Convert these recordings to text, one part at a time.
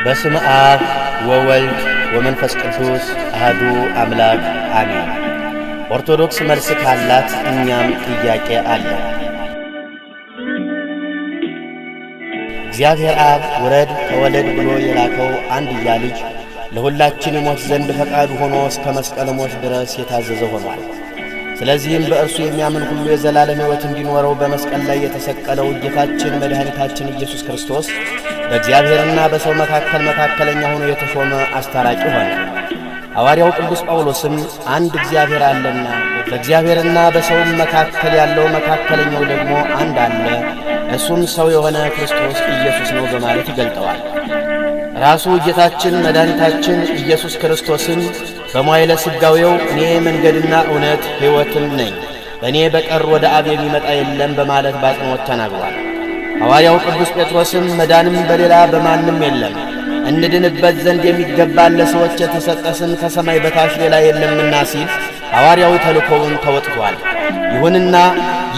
በስመ አብ ወወልድ ወመንፈስ ቅዱስ አሐዱ አምላክ አሜን። ኦርቶዶክስ መልስ ካላት እኛም ጥያቄ አለ። እግዚአብሔር አብ ውረድ ተወለድ ብሎ የላከው አንድያ ልጅ ለሁላችን ሞት ዘንድ ፈቃዱ ሆኖ እስከ መስቀል ሞት ድረስ የታዘዘ ሆኗል። ስለዚህም በእርሱ የሚያምን ሁሉ የዘላለም ሕይወት እንዲኖረው በመስቀል ላይ የተሰቀለው ጌታችን መድኃኒታችን ኢየሱስ ክርስቶስ በእግዚአብሔርና በሰው መካከል መካከለኛ ሆኖ የተሾመ አስታራቂ ሆነ። ሐዋርያው ቅዱስ ጳውሎስም አንድ እግዚአብሔር አለና በእግዚአብሔርና በሰውም መካከል ያለው መካከለኛው ደግሞ አንድ አለ፣ እሱም ሰው የሆነ ክርስቶስ ኢየሱስ ነው በማለት ይገልጠዋል። ራሱ ጌታችን መድኃኒታችን ኢየሱስ ክርስቶስን በመዋዕለ ሥጋዌው እኔ መንገድና እውነት ሕይወትም ነኝ፣ በእኔ በቀር ወደ አብ የሚመጣ የለም በማለት በአጽንኦት ተናግሯል። ሐዋርያው ቅዱስ ጴጥሮስም መዳንም በሌላ በማንም የለም፣ እንድንበት ዘንድ የሚገባን ለሰዎች የተሰጠ ስም ከሰማይ በታች ሌላ የለምና ሲል ሐዋርያዊ ተልእኮውን ተወጥቷል። ይሁንና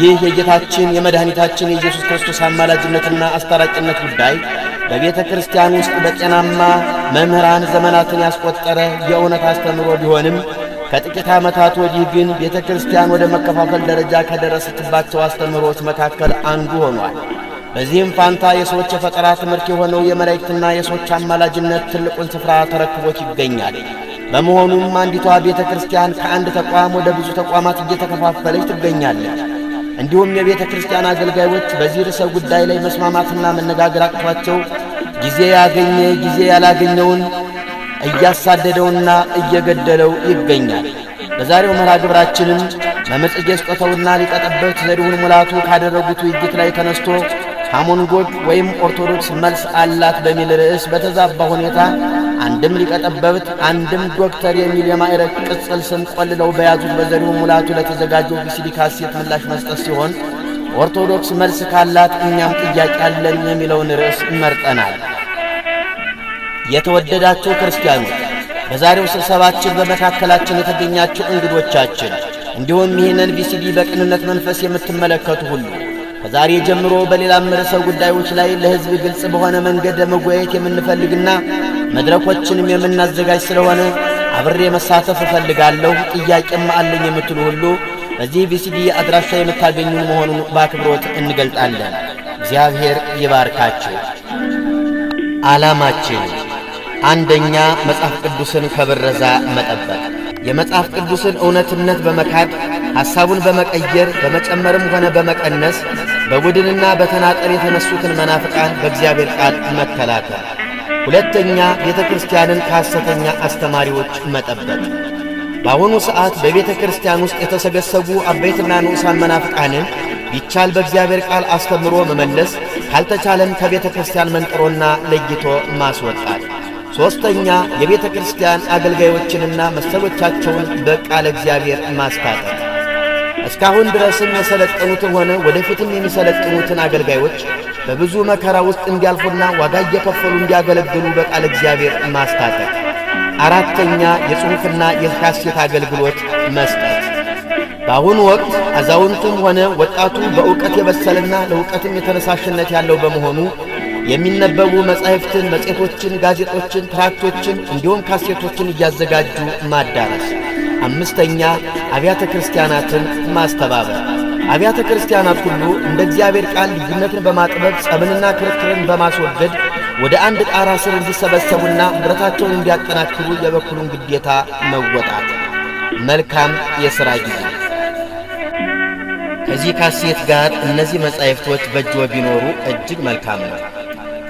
ይህ የጌታችን የመድኃኒታችን የኢየሱስ ክርስቶስ አማላጅነትና አስታራቂነት ጉዳይ በቤተ ክርስቲያን ውስጥ በጤናማ መምህራን ዘመናትን ያስቆጠረ የእውነት አስተምሮ ቢሆንም ከጥቂት ዓመታት ወዲህ ግን ቤተ ክርስቲያን ወደ መከፋፈል ደረጃ ከደረሰችባቸው አስተምሮች መካከል አንዱ ሆኗል። በዚህም ፋንታ የሰዎች የፈጠራ ትምህርት የሆነው የመላእክትና የሰዎች አማላጅነት ትልቁን ስፍራ ተረክቦት ይገኛል። በመሆኑም አንዲቷ ቤተ ክርስቲያን ከአንድ ተቋም ወደ ብዙ ተቋማት እየተከፋፈለች ትገኛለች። እንዲሁም የቤተ ክርስቲያን አገልጋዮች በዚህ ርዕሰ ጉዳይ ላይ መስማማትና መነጋገር አቅቷቸው ጊዜ ያገኘ ጊዜ ያላገኘውን እያሳደደውና እየገደለው ይገኛል። በዛሬው መርሃ ግብራችንም መምህር ጽጌ ስጦታውና ሊቀ ጠበብት ዘሪሁን ሙላቱ ካደረጉት ውይይት ላይ ተነስቶ ሃይማኖት ጎግ ወይም ኦርቶዶክስ መልስ አላት በሚል ርዕስ በተዛባ ሁኔታ አንድም ሊቀ ጠበብት አንድም ዶክተር የሚል የማዕረግ ቅጽል ስም ቆልለው በያዙት በዘሪሁን ሙላቱ ለተዘጋጀው ቪሲዲ ካሴት ምላሽ መስጠት ሲሆን ኦርቶዶክስ መልስ ካላት እኛም ጥያቄ አለን የሚለውን ርዕስ መርጠናል። የተወደዳችሁ ክርስቲያኖች፣ በዛሬው ስብሰባችን በመካከላችን የተገኛችሁ እንግዶቻችን፣ እንዲሁም ይህንን ቪሲዲ በቅንነት መንፈስ የምትመለከቱ ሁሉ ከዛሬ ጀምሮ በሌላም ርዕሰ ጉዳዮች ላይ ለሕዝብ ግልጽ በሆነ መንገድ ለመወያየት የምንፈልግና መድረኮችንም የምናዘጋጅ ስለሆነ አብሬ መሳተፍ እፈልጋለሁ፣ ጥያቄም አለኝ የምትሉ ሁሉ በዚህ ቪሲዲ አድራሻ የምታገኙን መሆኑን በአክብሮት እንገልጣለን። እግዚአብሔር ይባርካችሁ። ዓላማችን አንደኛ፣ መጽሐፍ ቅዱስን ከብረዛ መጠበቅ። የመጽሐፍ ቅዱስን እውነትነት በመካድ ሐሳቡን በመቀየር በመጨመርም ሆነ በመቀነስ በቡድንና በተናጠል የተነሱትን መናፍቃን በእግዚአብሔር ቃል መከላከል። ሁለተኛ፣ ቤተ ክርስቲያንን ከሐሰተኛ አስተማሪዎች መጠበቅ። በአሁኑ ሰዓት በቤተ ክርስቲያን ውስጥ የተሰገሰጉ አበይትና ንዑሳን መናፍቃንን ቢቻል በእግዚአብሔር ቃል አስተምሮ መመለስ፣ ካልተቻለም ከቤተ ክርስቲያን መንጥሮና ለይቶ ማስወጣት። ሦስተኛ፣ የቤተ ክርስቲያን አገልጋዮችንና መሰሎቻቸውን በቃለ እግዚአብሔር ማስታጠቅ። እስካሁን ድረስም የሰለጠኑትን ሆነ ወደፊትም የሚሰለጥኑትን አገልጋዮች በብዙ መከራ ውስጥ እንዲያልፉና ዋጋ እየከፈሉ እንዲያገለግሉ በቃለ እግዚአብሔር ማስታጠቅ። አራተኛ፣ የጽሑፍና የካሴት አገልግሎት መስጠት። በአሁኑ ወቅት አዛውንቱም ሆነ ወጣቱ በእውቀት የበሰለና ለእውቀትም የተነሳሽነት ያለው በመሆኑ የሚነበቡ መጻሕፍትን፣ መጽሔቶችን፣ ጋዜጦችን፣ ትራክቶችን እንዲሁም ካሴቶችን እያዘጋጁ ማዳረስ። አምስተኛ፣ አብያተ ክርስቲያናትን ማስተባበር። አብያተ ክርስቲያናት ሁሉ እንደ እግዚአብሔር ቃል ልዩነትን በማጥበብ ጸብንና ክርክርን በማስወገድ ወደ አንድ ጣራ ስር እንዲሰበሰቡና ኅብረታቸውን እንዲያጠናክሩ የበኩሉን ግዴታ መወጣት። መልካም የሥራ ጊዜ። ከዚህ ካሴት ጋር እነዚህ መጻሕፍቶች በእጅዎ ቢኖሩ እጅግ መልካም ነው።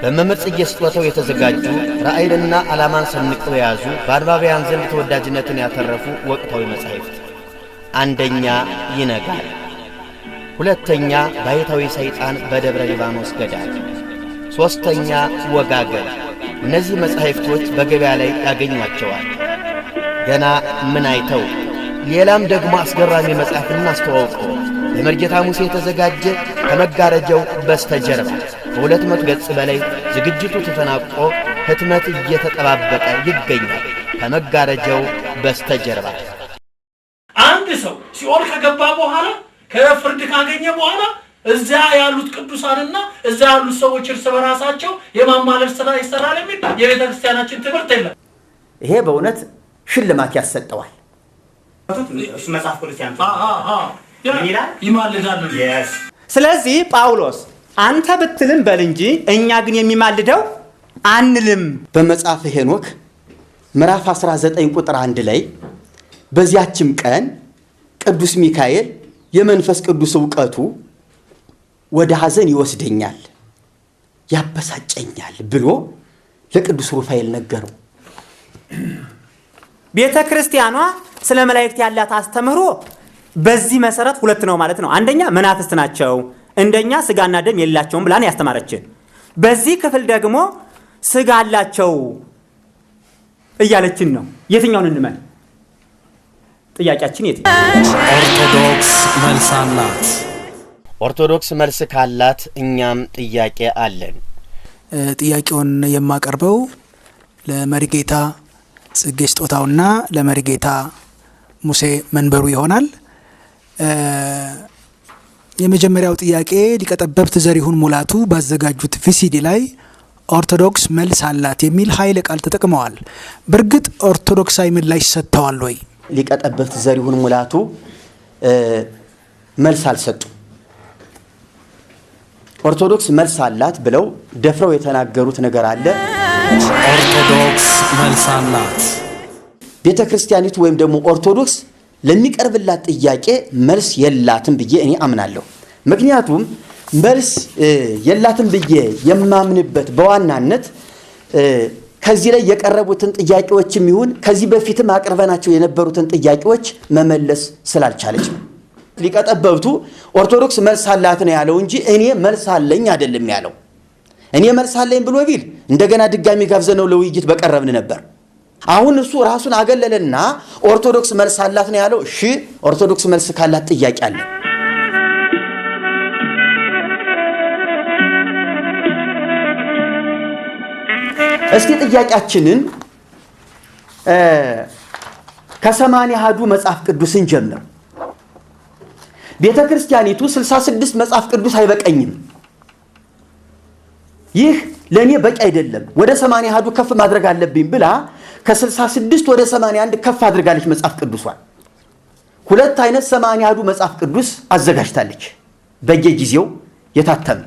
በመምህር ጽጌ ስጦታው የተዘጋጁ ራእይንና ዓላማን ሰንቀው የያዙ በአንባቢያን ዘንድ ተወዳጅነትን ያተረፉ ወቅታዊ መጻሕፍት። አንደኛ፣ ይነጋል። ሁለተኛ፣ ባሕታዊ ሰይጣን በደብረ ሊባኖስ ገዳም። ሦስተኛ፣ ወጋገን። እነዚህ መጻሕፍቶች በገበያ ላይ ያገኟቸዋል። ገና ምን አይተው። ሌላም ደግሞ አስገራሚ መጽሐፍ እናስተዋውቀው። በመርጌታ ሙሴ የተዘጋጀ ከመጋረጃው በስተጀርባ ከ200 ገጽ በላይ ዝግጅቱ ተጠናቆ ህትመት እየተጠባበቀ ይገኛል። ከመጋረጃው በስተጀርባ አንድ ሰው ሲኦል ከገባ በኋላ ከፍርድ ካገኘ በኋላ እዛ ያሉት ቅዱሳንና እዛ ያሉት ሰዎች እርስ በራሳቸው የማማለል ስራ ይሰራል የሚል የቤተክርስቲያናችን ትምህርት የለም። ይሄ በእውነት ሽልማት ያሰጠዋል። መጽሐፍ ቅዱስ ይማልዳል። ስለዚህ ጳውሎስ አንተ ብትልም በል እንጂ እኛ ግን የሚማልደው አንልም። በመጽሐፈ ሄኖክ ምዕራፍ 19 ቁጥር 1 ላይ በዚያችም ቀን ቅዱስ ሚካኤል የመንፈስ ቅዱስ ዕውቀቱ ወደ ሐዘን ይወስደኛል ያበሳጨኛል ብሎ ለቅዱስ ሩፋኤል ነገረው። ቤተ ክርስቲያኗ ስለ መላእክት ያላት አስተምህሮ በዚህ መሰረት ሁለት ነው ማለት ነው። አንደኛ መናፍስት ናቸው፣ እንደኛ ስጋና ደም የላቸውም ብላን ያስተማረችን። በዚህ ክፍል ደግሞ ስጋ አላቸው እያለችን ነው። የትኛውን እንመን? ጥያቄያችን የት? ኦርቶዶክስ መልስ አላት። ኦርቶዶክስ መልስ ካላት እኛም ጥያቄ አለን። ጥያቄውን የማቀርበው ለመሪጌታ ጽጌ ስጦታውና ለመሪጌታ ሙሴ መንበሩ ይሆናል። የመጀመሪያው ጥያቄ ሊቀ ጠበብት ዘሪሁን ሙላቱ ባዘጋጁት ቪሲዲ ላይ ኦርቶዶክስ መልስ አላት የሚል ኃይለ ቃል ተጠቅመዋል። በእርግጥ ኦርቶዶክሳዊ ምላሽ ሰጥተዋል ወይ? ሊቀ ጠበብት ዘሪሁን ሙላቱ መልስ አልሰጡም። ኦርቶዶክስ መልስ አላት ብለው ደፍረው የተናገሩት ነገር አለ። ኦርቶዶክስ መልስ አላት። ቤተ ክርስቲያኒቱ ወይም ደግሞ ኦርቶዶክስ ለሚቀርብላት ጥያቄ መልስ የላትም ብዬ እኔ አምናለሁ። ምክንያቱም መልስ የላትም ብዬ የማምንበት በዋናነት ከዚህ ላይ የቀረቡትን ጥያቄዎችም ይሁን ከዚህ በፊትም አቅርበናቸው የነበሩትን ጥያቄዎች መመለስ ስላልቻለች ነው። ሊቀ ጠበብቱ ኦርቶዶክስ መልስ አላት ነው ያለው እንጂ እኔ መልስ አለኝ አይደለም ያለው። እኔ መልስ አለኝ ብሎ ቢል እንደገና ድጋሚ ጋብዘነው ለውይይት በቀረብን ነበር። አሁን እሱ ራሱን አገለለና ኦርቶዶክስ መልስ አላት ነው ያለው። እሺ ኦርቶዶክስ መልስ ካላት ጥያቄ አለ። እስቲ ጥያቄያችንን ከ80 አሐዱ መጽሐፍ ቅዱስን ጀምር። ቤተ ክርስቲያኒቱ 66 መጽሐፍ ቅዱስ አይበቀኝም፣ ይህ ለኔ በቂ አይደለም፣ ወደ 80 አሐዱ ከፍ ማድረግ አለብኝ ብላ ከ66 ወደ 81 ከፍ አድርጋለች መጽሐፍ ቅዱሷን። ሁለት አይነት 80 አሐዱ መጽሐፍ ቅዱስ አዘጋጅታለች፣ በየጊዜው የታተመ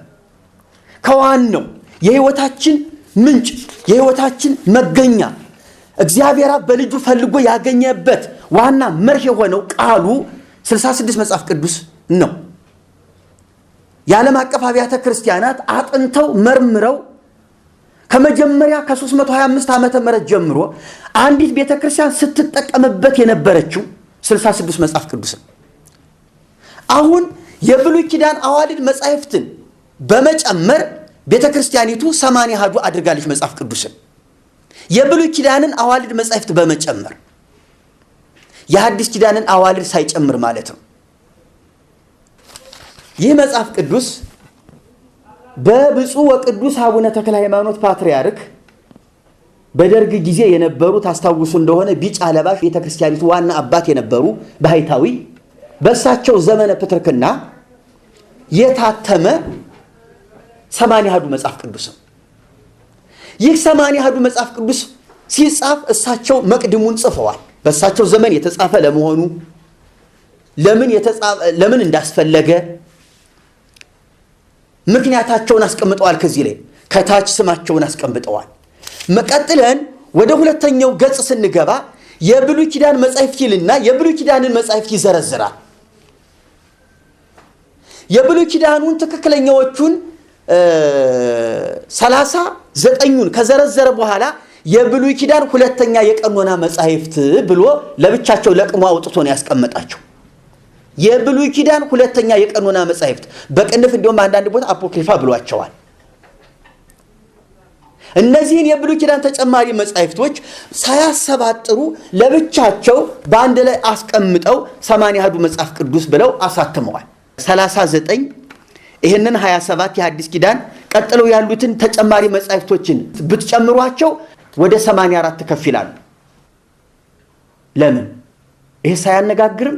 ከዋናው የህይወታችን ምንጭ የህይወታችን መገኛ እግዚአብሔር በልጁ ፈልጎ ያገኘበት ዋና መርህ የሆነው ቃሉ 66 መጽሐፍ ቅዱስ ነው። የዓለም አቀፍ አብያተ ክርስቲያናት አጥንተው መርምረው ከመጀመሪያ ከ325 ዓመተ ምህረት ጀምሮ አንዲት ቤተ ክርስቲያን ስትጠቀምበት የነበረችው 66 መጽሐፍ ቅዱስ። አሁን የብሉይ ኪዳን አዋልድ መጻሕፍትን በመጨመር ቤተ ክርስቲያኒቱ 80 አሐዱ አድርጋለች መጽሐፍ ቅዱስን። የብሉይ ኪዳንን አዋልድ መጻሕፍት በመጨመር የሐዲስ ኪዳንን አዋልድ ሳይጨምር ማለት ነው። ይህ መጽሐፍ ቅዱስ በብፁዕ ወቅዱስ አቡነ ተክለ ሃይማኖት ፓትርያርክ በደርግ ጊዜ የነበሩ ታስታውሱ እንደሆነ ቢጫ ለባሽ ቤተ ክርስቲያኒቱ ዋና አባት የነበሩ ባህታዊ በእሳቸው ዘመነ ፕትርክና የታተመ 80 አሐዱ መጽሐፍ ቅዱስ ነው። ይህ 80 አሐዱ መጽሐፍ ቅዱስ ሲጻፍ እሳቸው መቅድሙን ጽፈዋል። በእሳቸው ዘመን የተጻፈ ለመሆኑ ለምን እንዳስፈለገ ምክንያታቸውን አስቀምጠዋል። ከዚህ ላይ ከታች ስማቸውን አስቀምጠዋል። መቀጥለን ወደ ሁለተኛው ገጽ ስንገባ የብሉይ ኪዳን መጻሕፍት ይልና የብሉይ ኪዳንን መጻሕፍት ይዘረዝራል። የብሉይ ኪዳኑን ትክክለኛዎቹን 39ን ከዘረዘረ በኋላ የብሉይ ኪዳን ሁለተኛ የቀኖና መጻሕፍት ብሎ ለብቻቸው ለቅሞ አውጥቶ ነው ያስቀመጣቸው። የብሉይ ኪዳን ሁለተኛ የቀኖና መጻሕፍት በቅንፍ እንደውም አንዳንድ ቦታ አፖክሪፋ ብሏቸዋል። እነዚህን የብሉይ ኪዳን ተጨማሪ መጻሕፍቶች ሳያሰባጥሩ ለብቻቸው በአንድ ላይ አስቀምጠው 80 አሐዱ መጽሐፍ ቅዱስ ብለው አሳትመዋል። 39 ይህንን 27 የሐዲስ ኪዳን ቀጥለው ያሉትን ተጨማሪ መጻሕፍቶችን ብትጨምሯቸው ወደ 84 ከፍ ይላሉ። ለምን? ይሄ ሳያነጋግርም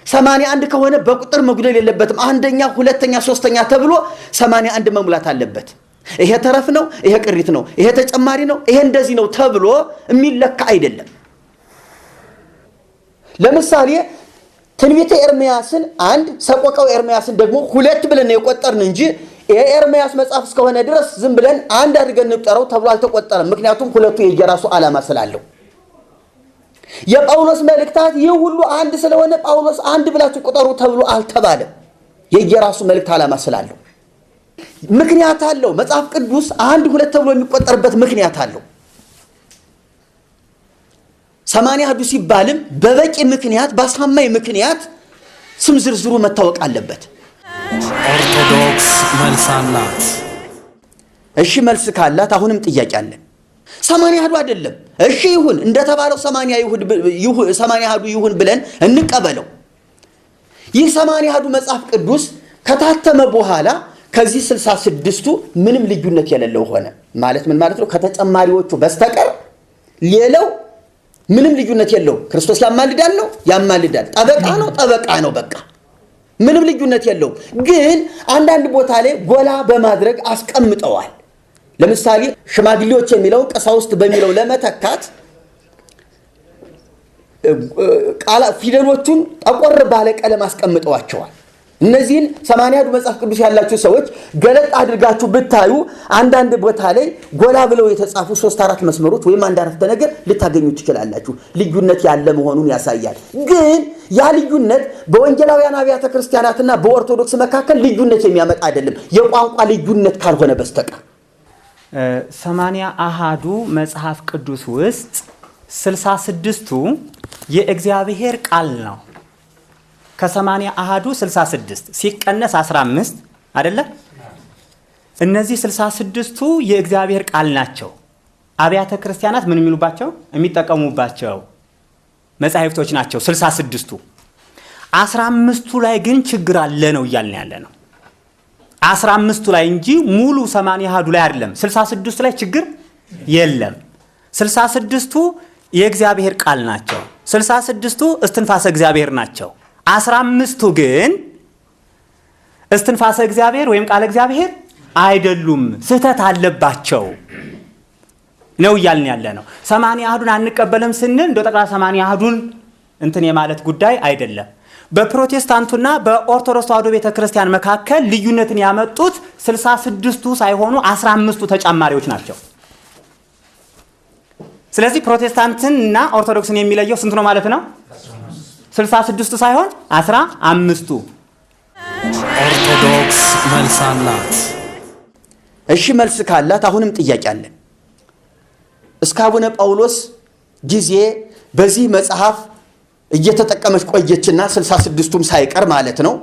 81 ከሆነ በቁጥር መጉደል የለበትም። አንደኛ፣ ሁለተኛ፣ ሶስተኛ ተብሎ 81 መሙላት አለበት። ይሄ ተረፍ ነው፣ ይሄ ቅሪት ነው፣ ይሄ ተጨማሪ ነው፣ ይሄ እንደዚህ ነው ተብሎ የሚለካ አይደለም። ለምሳሌ ትንቢተ ኤርምያስን 1 ሰቆቃው ኤርምያስን ደግሞ 2 ብለን የቆጠርን እንጂ የኤርምያስ መጽሐፍ እስከሆነ ድረስ ዝም ብለን አንድ አድርገን እንጠራው ተብሎ አልተቆጠረም። ምክንያቱም ሁለቱ የየራሱ ዓላማ ስላለው የጳውሎስ መልእክታት ይህ ሁሉ አንድ ስለሆነ ጳውሎስ አንድ ብላችሁ ቁጠሩ ተብሎ አልተባለም። የየራሱ መልእክት ዓላማ ስላለው ምክንያት አለው። መጽሐፍ ቅዱስ 1 2 ተብሎ የሚቆጠርበት ምክንያት አለው። 80 አሐዱ ሲባልም በበቂ ምክንያት በአሳማኝ ምክንያት ስም ዝርዝሩ መታወቅ አለበት። ኦርቶዶክስ መልስ አላት። እሺ መልስ ካላት አሁንም ጥያቄ አለ። 80 አሐዱ አይደለም። እሺ ይሁን እንደተባለው 80 አሐዱ ይሁን ብለን እንቀበለው። ይህ 80 አሐዱ መጽሐፍ ቅዱስ ከታተመ በኋላ ከዚህ 66ቱ ምንም ልዩነት የሌለው ሆነ ማለት ምን ማለት ነው? ከተጨማሪዎቹ በስተቀር ሌላው ምንም ልዩነት የለው። ክርስቶስ ያማልዳል ነው ያማልዳል፣ ጠበቃ ነው በቃ ምንም ልዩነት የለው። ግን አንዳንድ ቦታ ላይ ጎላ በማድረግ አስቀምጠዋል። ለምሳሌ ሽማግሌዎች የሚለው ቀሳውስት በሚለው ለመተካት ፊደሎቹን ጠቆር ባለ ቀለም አስቀምጠዋቸዋል። እነዚህን 80 አሐዱ መጽሐፍ ቅዱስ ያላችሁ ሰዎች ገለጥ አድርጋችሁ ብታዩ አንዳንድ ቦታ ላይ ጎላ ብለው የተጻፉ 3-4 መስመሮች ወይም አንድ አረፍተ ነገር ልታገኙ ትችላላችሁ። ልዩነት ያለ መሆኑን ያሳያል። ግን ያ ልዩነት በወንጌላውያን አብያተ ክርስቲያናትና በኦርቶዶክስ መካከል ልዩነት የሚያመጣ አይደለም፣ የቋንቋ ልዩነት ካልሆነ በስተቀር። 80 አሐዱ መጽሐፍ ቅዱስ ውስጥ 66ቱ የእግዚአብሔር ቃል ነው። ከ80 አሐዱ 66 ሲቀነስ 15 አይደለ? እነዚህ 66ቱ የእግዚአብሔር ቃል ናቸው። አብያተ ክርስቲያናት ምን የሚሉባቸው የሚጠቀሙባቸው መጻሕፍቶች ናቸው 66ቱ። 15ቱ ላይ ግን ችግር አለ ነው እያልን ያለ ነው። 15ቱ ላይ እንጂ ሙሉ 80 አሐዱ ላይ አይደለም። 66ቱ ላይ ችግር የለም። 66ቱ የእግዚአብሔር ቃል ናቸው። 66ቱ እስትንፋሰ እግዚአብሔር ናቸው። 15ቱ ግን እስትንፋሰ እግዚአብሔር ወይም ቃል እግዚአብሔር አይደሉም፣ ስህተት አለባቸው ነው እያልን ያለ ነው። 80 አሐዱን አንቀበልም ስንል እንደ ጠቅላላ 80 አሐዱን እንትን የማለት ጉዳይ አይደለም። በፕሮቴስታንቱና በኦርቶዶክስ ተዋሕዶ ቤተክርስቲያን መካከል ልዩነትን ያመጡት 66ቱ ሳይሆኑ 15ቱ ተጨማሪዎች ናቸው። ስለዚህ ፕሮቴስታንትንና ኦርቶዶክስን የሚለየው ስንት ነው ማለት ነው? 66ቱ ሳይሆን 15ቱ። ኦርቶዶክስ መልስ አላት። እሺ መልስ ካላት አሁንም ጥያቄ አለ። እስከ አቡነ ጳውሎስ ጊዜ በዚህ መጽሐፍ እየተጠቀመች ቆየችና 66ቱም ሳይቀር ማለት ነው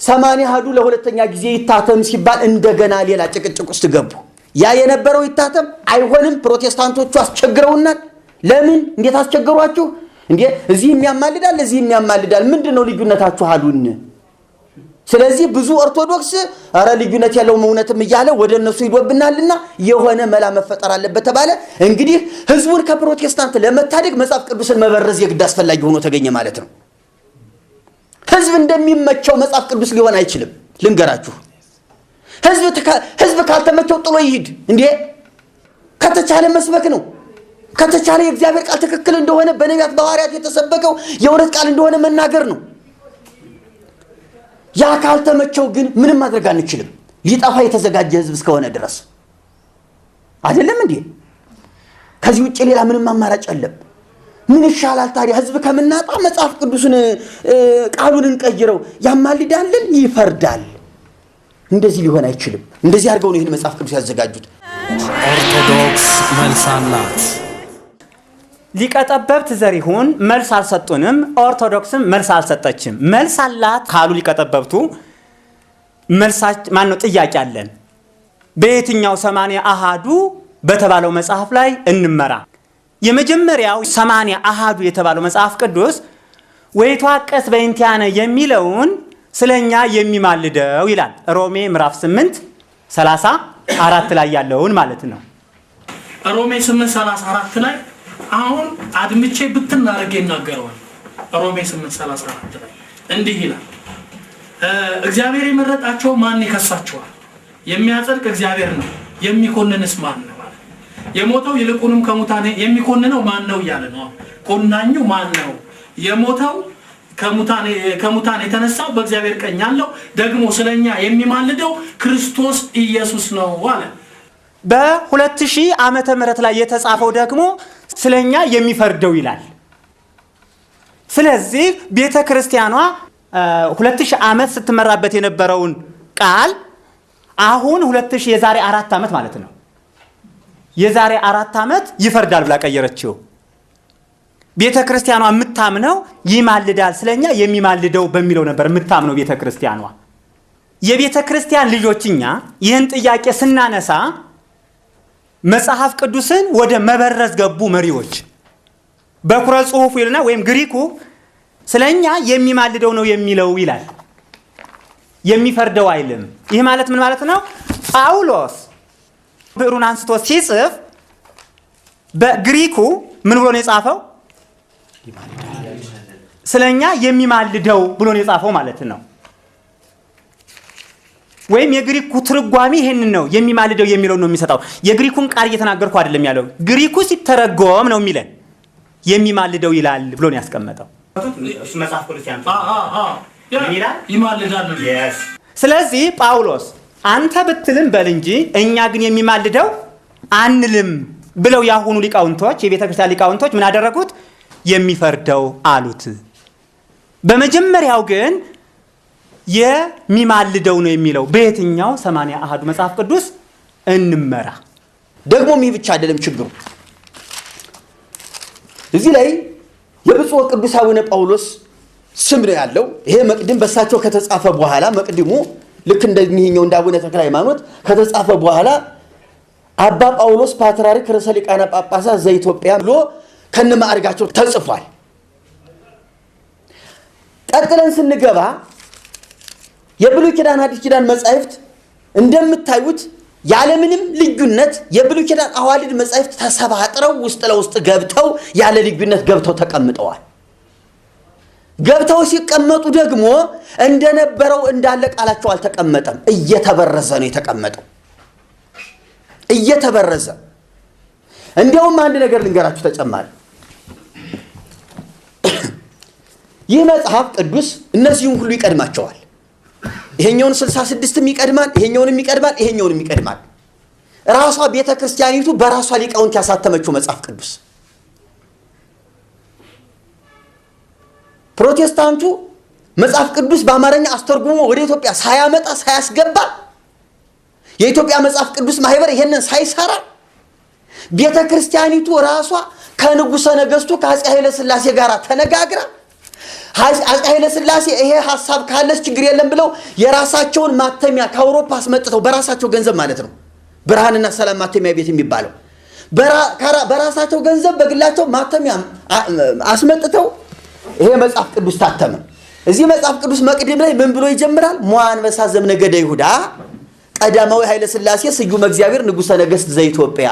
80 አሐዱ ለሁለተኛ ጊዜ ይታተም ሲባል እንደገና ሌላ ጭቅጭቅ ውስጥ ገቡ። ያ የነበረው ይታተም አይሆንም፣ ፕሮቴስታንቶቹ አስቸግረውናል። ለምን እንዴት አስቸገሯችሁ እንዴ? እዚህ የሚያማልዳል እዚህ የሚያማልዳል፣ ምንድነው ልዩነታችሁ አሉን። ስለዚህ ብዙ ኦርቶዶክስ አረ ልዩነት ያለው እውነትም እያለ ወደ እነሱ ይዶብናልና የሆነ መላ መፈጠር አለበት ተባለ። እንግዲህ ህዝቡን ከፕሮቴስታንት ለመታደግ መጽሐፍ ቅዱስን መበረዝ የግድ አስፈላጊ ሆኖ ተገኘ ማለት ነው። ህዝብ እንደሚመቸው መጽሐፍ ቅዱስ ሊሆን አይችልም። ልንገራችሁ፣ ህዝብ ካልተመቸው ጥሎ ይሂድ እንዴ። ከተቻለ መስበክ ነው። ከተቻለ የእግዚአብሔር ቃል ትክክል እንደሆነ በነቢያት በሐዋርያት የተሰበከው የእውነት ቃል እንደሆነ መናገር ነው። ያ ካልተመቸው ግን ምንም ማድረግ አንችልም። ሊጠፋ የተዘጋጀ ህዝብ እስከሆነ ድረስ አይደለም እንዴ? ከዚህ ውጭ ሌላ ምንም አማራጭ የለም። ምን ይሻላል ታዲያ? ህዝብ ከምናጣ መጽሐፍ ቅዱስን ቃሉን እንቀይረው። ያማልዳልን፣ ይፈርዳል። እንደዚህ ሊሆን አይችልም። እንደዚህ አድርገው ነው ይህን መጽሐፍ ቅዱስ ያዘጋጁት። ኦርቶዶክስ መልስ አላት። ሊቀ ጠበብት ዘሪሁን መልስ አልሰጡንም፣ ኦርቶዶክስም መልስ አልሰጠችም። መልስ አላት ካሉ ሊቀ ጠበብቱ ማን ነው? ጥያቄ አለን። በየትኛው 80 አሐዱ በተባለው መጽሐፍ ላይ እንመራ? የመጀመሪያው 80 አሐዱ የተባለው መጽሐፍ ቅዱስ ወይቷቀስ በእንቲአነ የሚለውን ስለኛ የሚማልደው ይላል። ሮሜ ምዕራፍ 8:34 ላይ ያለውን ማለት ነው። ሮሜ 8:34 ላይ አሁን አድምቼ ብትናረግ ይናገረዋል። ሮሜ 8:34 ላይ እንዲህ ይላል፣ እግዚአብሔር የመረጣቸው ማን ይከሳቸዋል? የሚያጸድቅ እግዚአብሔር ነው፣ የሚኮንንስ ማን ነው? የሞተው ይልቁንም ከሙታን የሚኮንነው ማን ነው እያለ ነው። ኮናኙ ማን ነው? የሞተው ከሙታን የተነሳው በእግዚአብሔር ቀኝ ያለው ደግሞ ስለኛ የሚማልደው ክርስቶስ ኢየሱስ ነው አለ። በ2000 ዓመተ ምህረት ላይ የተጻፈው ደግሞ ስለኛ የሚፈርደው ይላል። ስለዚህ ቤተ ክርስቲያኗ 2000 ዓመት ስትመራበት የነበረውን ቃል አሁን 2000 የዛሬ 4 ዓመት ማለት ነው የዛሬ 4 ዓመት ይፈርዳል ብላ ቀየረችው። ቤተ ክርስቲያኗ የምታምነው ይማልዳል ስለኛ የሚማልደው በሚለው ነበር የምታምነው ቤተ ክርስቲያኗ። የቤተ ክርስቲያን ልጆችኛ ይህን ጥያቄ ስናነሳ መጽሐፍ ቅዱስን ወደ መበረዝ ገቡ መሪዎች። በኩረ ጽሑፉ ይልና ወይም ግሪኩ ስለኛ የሚማልደው ነው የሚለው ይላል፣ የሚፈርደው አይልም። ይህ ማለት ምን ማለት ነው? ጳውሎስ ብዕሩን አንስቶ ሲጽፍ በግሪኩ ምን ብሎ ነው የጻፈው? ስለኛ የሚማልደው ብሎ ነው የጻፈው ማለት ነው። ወይም የግሪኩ ትርጓሜ ይሄንን ነው፣ የሚማልደው የሚለው ነው የሚሰጣው። የግሪኩን ቃል እየተናገርኩ አይደለም ያለው፣ ግሪኩ ሲተረጎም ነው የሚለን የሚማልደው ይላል ብሎ ነው ያስቀመጠው። መጽሐፍ ቅዱስ ይማልዳል። ስለዚህ ጳውሎስ አንተ ብትልም በል እንጂ እኛ ግን የሚማልደው አንልም ብለው ያሁኑ ሊቃውንቶች የቤተ ክርስቲያን ሊቃውንቶች ምን አደረጉት? የሚፈርደው አሉት። በመጀመሪያው ግን የሚማልደው ነው የሚለው በየትኛው 80 አሃዱ መጽሐፍ ቅዱስ እንመራ? ደግሞ ይህ ብቻ አይደለም ችግሩ። እዚህ ላይ የብፁዕ ቅዱስ አቡነ ጳውሎስ ስም ነው ያለው። ይሄ መቅድም በሳቸው ከተጻፈ በኋላ መቅድሙ ልክ እንደዚህኛው እንደ አቡነ ተክለ ሃይማኖት ከተጻፈ በኋላ አባ ጳውሎስ ፓትርያርክ ርዕሰ ሊቃነ ጳጳሳት ዘኢትዮጵያ ብሎ ከነማዕርጋቸው ተጽፏል። ቀጥለን ስንገባ የብሉይ ኪዳን አዲስ ኪዳን መጻሕፍት እንደምታዩት ያለምንም ልዩነት የብሉይ ኪዳን አዋልድ መጻሕፍት ተሰባጥረው ውስጥ ለውስጥ ገብተው ያለ ልዩነት ገብተው ተቀምጠዋል። ገብተው ሲቀመጡ ደግሞ እንደነበረው እንዳለ ቃላቸው አልተቀመጠም፣ እየተበረዘ ነው የተቀመጠው፣ እየተበረዘ። እንዲያውም አንድ ነገር ልንገራችሁ ተጨማሪ። ይህ መጽሐፍ ቅዱስ እነዚህን ሁሉ ይቀድማቸዋል። ይሄኛውን 66ም ይቀድማል፣ ይሄኛውንም ይቀድማል፣ ይሄኛውንም ይቀድማል። ራሷ ቤተ ክርስቲያኒቱ በራሷ ሊቃውንት ያሳተመችው መጽሐፍ ቅዱስ። ፕሮቴስታንቱ መጽሐፍ ቅዱስ በአማርኛ አስተርጉሞ ወደ ኢትዮጵያ ሳያመጣ ሳያስገባ የኢትዮጵያ መጽሐፍ ቅዱስ ማህበር ይሄንን ሳይሰራ ቤተ ክርስቲያኒቱ ራሷ ከንጉሠ ነገሥቱ ከአፄ ኃይለ ሥላሴ ጋር ተነጋግራ አፄ ኃይለ ሥላሴ ይሄ ሐሳብ ካለስ ችግር የለም ብለው የራሳቸውን ማተሚያ ከአውሮፓ አስመጥተው በራሳቸው ገንዘብ ማለት ነው፣ ብርሃንና ሰላም ማተሚያ ቤት የሚባለው በራሳቸው ገንዘብ በግላቸው ማተሚያ አስመጥተው ይሄ መጽሐፍ ቅዱስ ታተመ። እዚህ መጽሐፍ ቅዱስ መቅድም ላይ ምን ብሎ ይጀምራል? ሞዐ አንበሳ ዘእምነገደ ይሁዳ ቀዳማዊ ኃይለ ሥላሴ ስዩመ እግዚአብሔር ንጉሠ ነገሥት ዘኢትዮጵያ።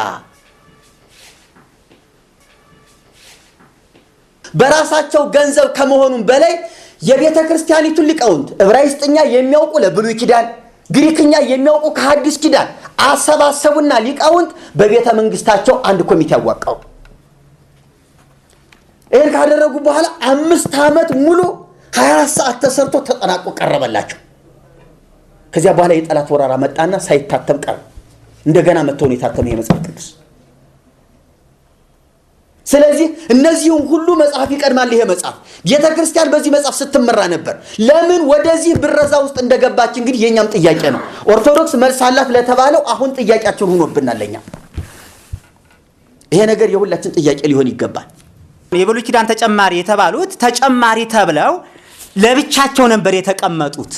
በራሳቸው ገንዘብ ከመሆኑም በላይ የቤተ ክርስቲያኒቱን ሊቃውንት ዕብራይስጥኛ የሚያውቁ ለብሉይ ኪዳን፣ ግሪክኛ የሚያውቁ ከሐዲስ ኪዳን አሰባሰቡና ሊቃውንት በቤተ መንግስታቸው አንድ ኮሚቴ ያዋቀሩ። ይህን ካደረጉ በኋላ 5 ዓመት ሙሉ 24 ሰዓት ተሰርቶ ተጠናቆ ቀረበላቸው። ከዚያ በኋላ የጠላት ወራራ መጣና ሳይታተም ቀረ። እንደገና መጥተው ነው የታተመ ይሄ መጽሐፍ ቅዱስ። ስለዚህ እነዚህን ሁሉ መጽሐፍ ይቀድማል ይሄ መጽሐፍ። ቤተ ክርስቲያን በዚህ መጽሐፍ ስትመራ ነበር። ለምን ወደዚህ ብረዛ ውስጥ እንደገባች እንግዲህ የኛም ጥያቄ ነው። ኦርቶዶክስ መልስ አላት ለተባለው አሁን ጥያቄያችን ሆኖብናል ለኛ። ይሄ ነገር የሁላችን ጥያቄ ሊሆን ይገባል። የብሉይ ኪዳን ተጨማሪ የተባሉት ተጨማሪ ተብለው ለብቻቸው ነበር የተቀመጡት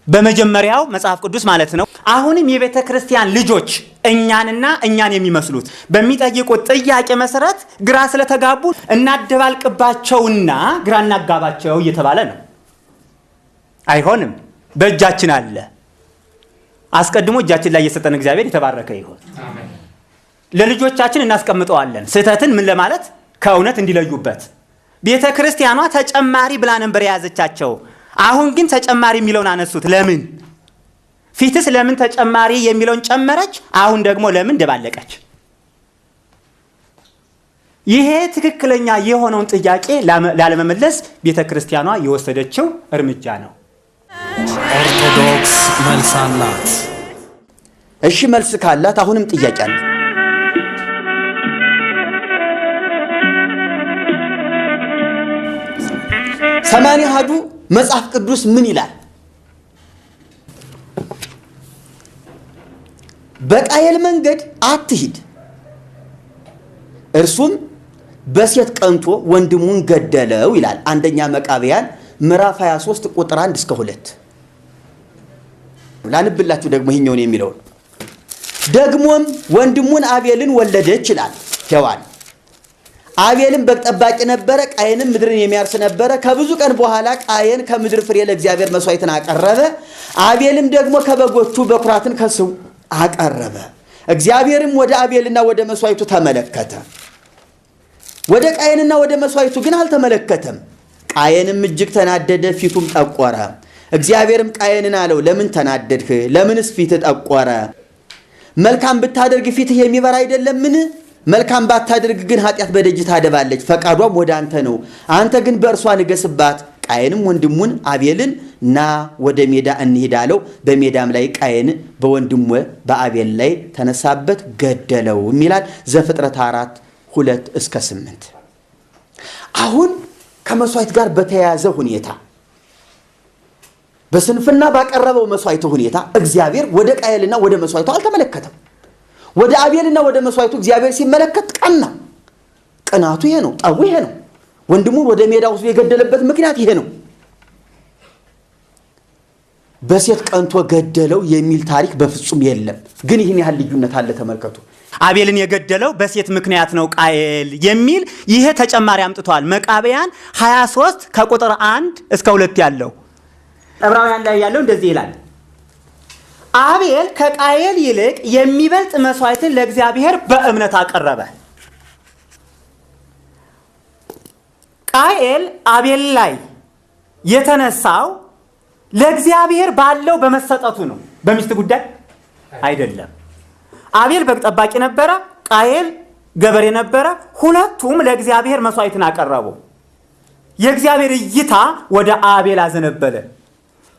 በመጀመሪያው መጽሐፍ ቅዱስ ማለት ነው። አሁንም የቤተ ክርስቲያን ልጆች እኛንና እኛን የሚመስሉት በሚጠይቁት ጥያቄ መሰረት ግራ ስለተጋቡ እናደባልቅባቸውና ግራ እናጋባቸው እየተባለ ነው። አይሆንም፣ በእጃችን አለ። አስቀድሞ እጃችን ላይ የሰጠን እግዚአብሔር የተባረከ ይሁን። ለልጆቻችን እናስቀምጠዋለን። ስህተትን ምን ለማለት ከእውነት እንዲለዩበት፣ ቤተ ክርስቲያኗ ተጨማሪ ብላ ነበር የያዘቻቸው። አሁን ግን ተጨማሪ የሚለውን አነሱት። ለምን? ፊትስ ለምን ተጨማሪ የሚለውን ጨመረች? አሁን ደግሞ ለምን ደባለቀች? ይሄ ትክክለኛ የሆነውን ጥያቄ ላለመመለስ ቤተ ክርስቲያኗ የወሰደችው እርምጃ ነው። ኦርቶዶክስ መልስ አላት። እሺ መልስ ካላት አሁንም ጥያቄ አለ። ሰማንያ አሐዱ መጽሐፍ ቅዱስ ምን ይላል? በቃየል መንገድ አትሂድ፣ እርሱም በሴት ቀንቶ ወንድሙን ገደለው ይላል። አንደኛ መቃብያን ምዕራፍ 23 ቁጥር 1 እስከ 2 ላንብላችሁ ደግሞ ይሄኛውን የሚለው ደግሞም ወንድሙን አቤልን ወለደች ይላል ሔዋን። አቤልም በግ ጠባቂ ነበረ፣ ቃየንም ምድርን የሚያርስ ነበረ። ከብዙ ቀን በኋላ ቃየን ከምድር ፍሬ ለእግዚአብሔር መስዋዕትን አቀረበ፣ አቤልም ደግሞ ከበጎቹ በኩራትን ከስቡ አቀረበ። እግዚአብሔርም ወደ አቤልና ወደ መስዋዕቱ ተመለከተ፣ ወደ ቃየንና ወደ መስዋዕቱ ግን አልተመለከተም። ቃየንም እጅግ ተናደደ፣ ፊቱም ጠቆረ። እግዚአብሔርም ቃየንን አለው፣ ለምን ተናደድህ? ለምንስ ፊትህ ጠቆረ? መልካም ብታደርግ ፊትህ የሚበራ አይደለምን? መልካም ባታደርግ ግን ኃጢአት በደጅ ታደባለች፣ ፈቃዷም ወደ አንተ ነው። አንተ ግን በእርሷ ንገስባት። ቃየንም ወንድሙን አቤልን ና ወደ ሜዳ እንሂድ አለው። በሜዳም ላይ ቃየን በወንድሙ በአቤል ላይ ተነሳበት፣ ገደለው ይላል ዘፍጥረት 4:2 እስከ 8። አሁን ከመስዋዕት ጋር በተያያዘ ሁኔታ በስንፍና ባቀረበው መስዋዕት ሁኔታ እግዚአብሔር ወደ ቃየልና ወደ መስዋዕቱ አልተመለከተም። ወደ አቤልና ወደ መስዋዕቱ እግዚአብሔር ሲመለከት ቀና። ቅናቱ ይሄ ነው፣ ጠቡ ይሄ ነው። ወንድሙን ወደ ሜዳ ውስጥ የገደለበት ምክንያት ይሄ ነው። በሴት ቀንቶ ገደለው የሚል ታሪክ በፍጹም የለም። ግን ይህን ያህል ልዩነት አለ። ተመልከቱ። አቤልን የገደለው በሴት ምክንያት ነው ቃየል የሚል ይሄ ተጨማሪ አምጥቷል። መቃብያን 23 ከቁጥር 1 እስከ 2 ያለው ዕብራውያን ላይ ያለው እንደዚህ ይላል። አቤል ከቃየል ይልቅ የሚበልጥ መስዋዕትን ለእግዚአብሔር በእምነት አቀረበ። ቃየል አቤል ላይ የተነሳው ለእግዚአብሔር ባለው በመሰጠቱ ነው፣ በሚስት ጉዳይ አይደለም። አቤል በግ ጠባቂ ነበረ፣ ቃየል ገበሬ ነበረ። ሁለቱም ለእግዚአብሔር መስዋዕትን አቀረቡ። የእግዚአብሔር እይታ ወደ አቤል አዘነበለ።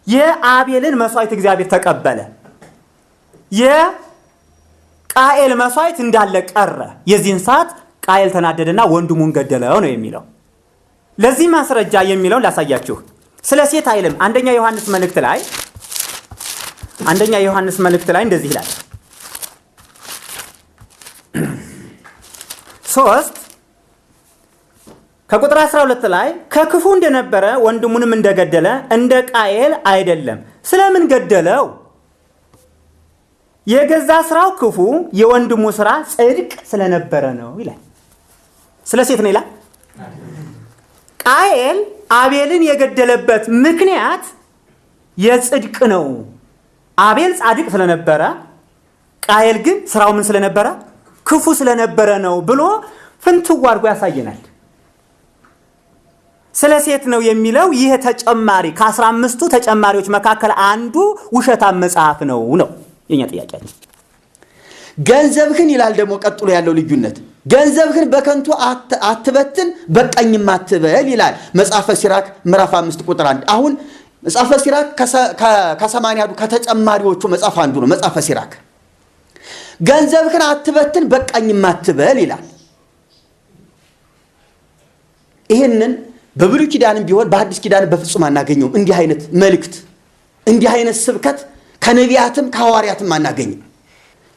የአቤልን መስዋዕት እግዚአብሔር ተቀበለ። የቃየል መስዋዕት እንዳለ ቀረ። የዚህን ሰዓት ቃየል ተናደደና ወንድሙን ገደለው ነው የሚለው። ለዚህ ማስረጃ የሚለውን ላሳያችሁ። ስለ ሴት አይልም። አንደኛ ዮሐንስ መልእክት ላይ እንደዚህ ይላል 3 ከቁጥር 12 ላይ ከክፉ እንደነበረ ወንድሙንም እንደገደለ እንደ ቃየል አይደለም። ስለምን ገደለው? የገዛ ስራው ክፉ፣ የወንድሙ ስራ ጽድቅ ስለነበረ ነው ይላል። ስለ ሴት ነው ይላል። ቃየል አቤልን የገደለበት ምክንያት የጽድቅ ነው። አቤል ጻድቅ ስለነበረ፣ ቃየል ግን ስራው ምን ስለነበረ? ክፉ ስለነበረ ነው ብሎ ፍንትው አድርጎ ያሳየናል። ስለ ሴት ነው የሚለው ይህ ተጨማሪ ከ15ቱ ተጨማሪዎች መካከል አንዱ ውሸታም መጽሐፍ ነው የኛ ጥያቄ። ገንዘብህን ይላል ደግሞ ቀጥሎ ያለው ልዩነት፣ ገንዘብህን በከንቱ አትበትን በቀኝም አትበል ይላል መጽሐፈ ሲራክ ምዕራፍ 5 ቁጥር 1። አሁን መጽሐፈ ሲራክ ከ80 ከተጨማሪዎቹ መጽሐፍ አንዱ ነው። መጽሐፈ ሲራክ ገንዘብህን አትበትን በቀኝም አትበል ይላል። ይህንን በብሉይ ኪዳንም ቢሆን በአዲስ ኪዳን በፍጹም አናገኘውም። እንዲህ አይነት መልእክት፣ እንዲህ አይነት ስብከት ከነቢያትም ከሐዋርያትም አናገኝም።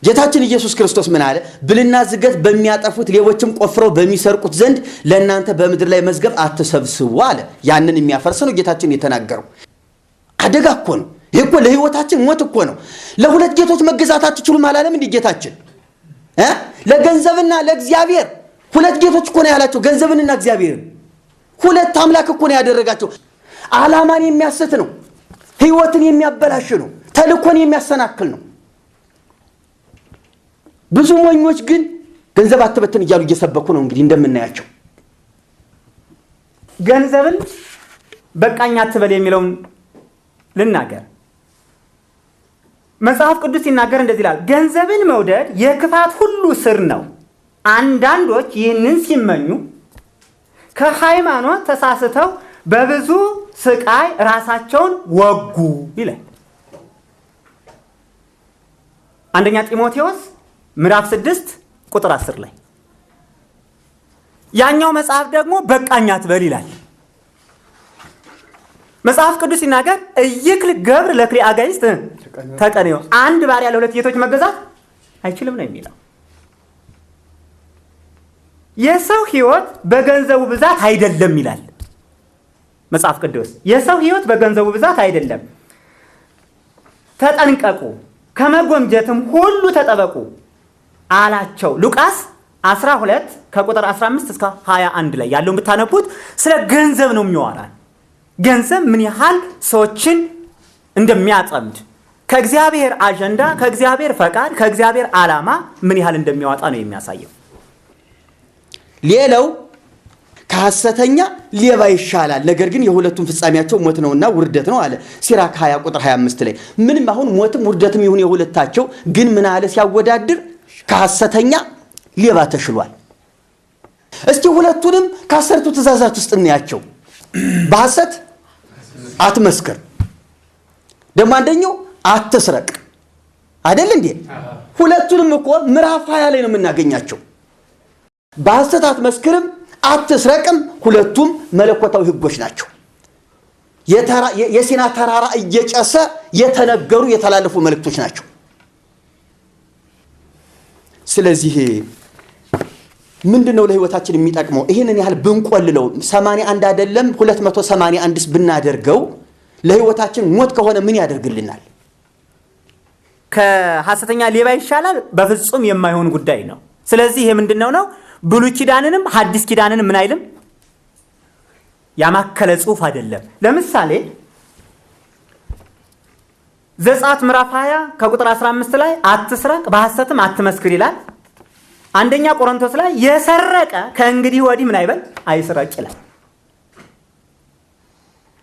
ጌታችን ኢየሱስ ክርስቶስ ምን አለ? ብልና ዝገት በሚያጠፉት ሌቦችም ቆፍረው በሚሰርቁት ዘንድ ለእናንተ በምድር ላይ መዝገብ አትሰብስቡ አለ። ያንን የሚያፈርስ ነው ጌታችን የተናገረው። አደጋ እኮ ነው ይህ እኮ፣ ለህይወታችን ሞት እኮ ነው። ለሁለት ጌቶች መገዛት አትችሉም አላለም እንዲህ ጌታችን? ለገንዘብና ለእግዚአብሔር ሁለት ጌቶች እኮ ነው ያላቸው፣ ገንዘብንና እግዚአብሔርን። ሁለት አምላክ እኮ ነው ያደረጋቸው። ዓላማን የሚያስት ነው፣ ህይወትን የሚያበላሽ ነው፣ ተልኮን የሚያሰናክል ነው። ብዙ ሞኞች ግን ገንዘብ አትበትን እያሉ እየሰበኩ ነው እንግዲህ እንደምናያቸው። ገንዘብን በቃኝ አትበል የሚለውን ልናገር። መጽሐፍ ቅዱስ ሲናገር እንደዚህ ይላል፣ ገንዘብን መውደድ የክፋት ሁሉ ስር ነው። አንዳንዶች ይህንን ሲመኙ ከሃይማኖት ተሳስተው በብዙ ስቃይ ራሳቸውን ወጉ ይላል። አንደኛ ጢሞቴዎስ ምዕራፍ 6 ቁጥር 10 ላይ። ያኛው መጽሐፍ ደግሞ በቃኝ አትበል ይላል። መጽሐፍ ቅዱስ ሲናገር እይክል ገብር ለክልኤ አጋዕዝት ተቀንዮ፣ አንድ ባሪያ ለሁለት ጌቶች መገዛት አይችልም ነው የሚለው። የሰው ሕይወት በገንዘቡ ብዛት አይደለም ይላል መጽሐፍ ቅዱስ። የሰው ሕይወት በገንዘቡ ብዛት አይደለም። ተጠንቀቁ፣ ከመጎምጀትም ሁሉ ተጠበቁ አላቸው። ሉቃስ 12 ከቁጥር 15 እስከ 21 ላይ ያለውን ብታነቡት ስለ ገንዘብ ነው የሚያወራል። ገንዘብ ምን ያህል ሰዎችን እንደሚያጠምድ፣ ከእግዚአብሔር አጀንዳ፣ ከእግዚአብሔር ፈቃድ፣ ከእግዚአብሔር ዓላማ ምን ያህል እንደሚያወጣ ነው የሚያሳየው። ሌላው ከሐሰተኛ ሌባ ይሻላል፣ ነገር ግን የሁለቱም ፍጻሜያቸው ሞት ነውና ውርደት ነው አለ ሲራክ 20 ቁጥር 25 ላይ። ምንም አሁን ሞትም ውርደትም ይሁን የሁለታቸው ግን ምን አለ ሲያወዳድር ከሐሰተኛ ሌባ ተሽሏል። እስቲ ሁለቱንም ከአስርቱ ትእዛዛት ውስጥ እናያቸው። በሐሰት አትመስክር፣ ደግሞ አንደኛው አትስረቅ አይደል እንዴ? ሁለቱንም እኮ ምዕራፍ 20 ላይ ነው የምናገኛቸው። በሐሰት አትመስክርም አትስረቅም፣ ሁለቱም መለኮታዊ ሕጎች ናቸው። የሲና ተራራ እየጨሰ የተነገሩ የተላለፉ መልእክቶች ናቸው። ስለዚህ ምንድነው ለህይወታችን የሚጠቅመው? ይህንን ያህል ብንቆልለው 81 አይደለም 281ስ ብናደርገው ለህይወታችን ሞት ከሆነ ምን ያደርግልናል? ከሐሰተኛ ሌባ ይሻላል በፍጹም የማይሆን ጉዳይ ነው። ስለዚህ ይሄ ምንድነው ነው ብሉይ ኪዳንንም ሐዲስ ኪዳንንም ምን አይልም ያማከለ ጽሑፍ አይደለም። ለምሳሌ ዘጸአት ምዕራፍ 20 ከቁጥር 15 ላይ አትስረቅ በሐሰትም አትመስክር ይላል። አንደኛ ቆሮንቶስ ላይ የሰረቀ ከእንግዲህ ወዲህ ምን አይበል አይስረቅ ይላል።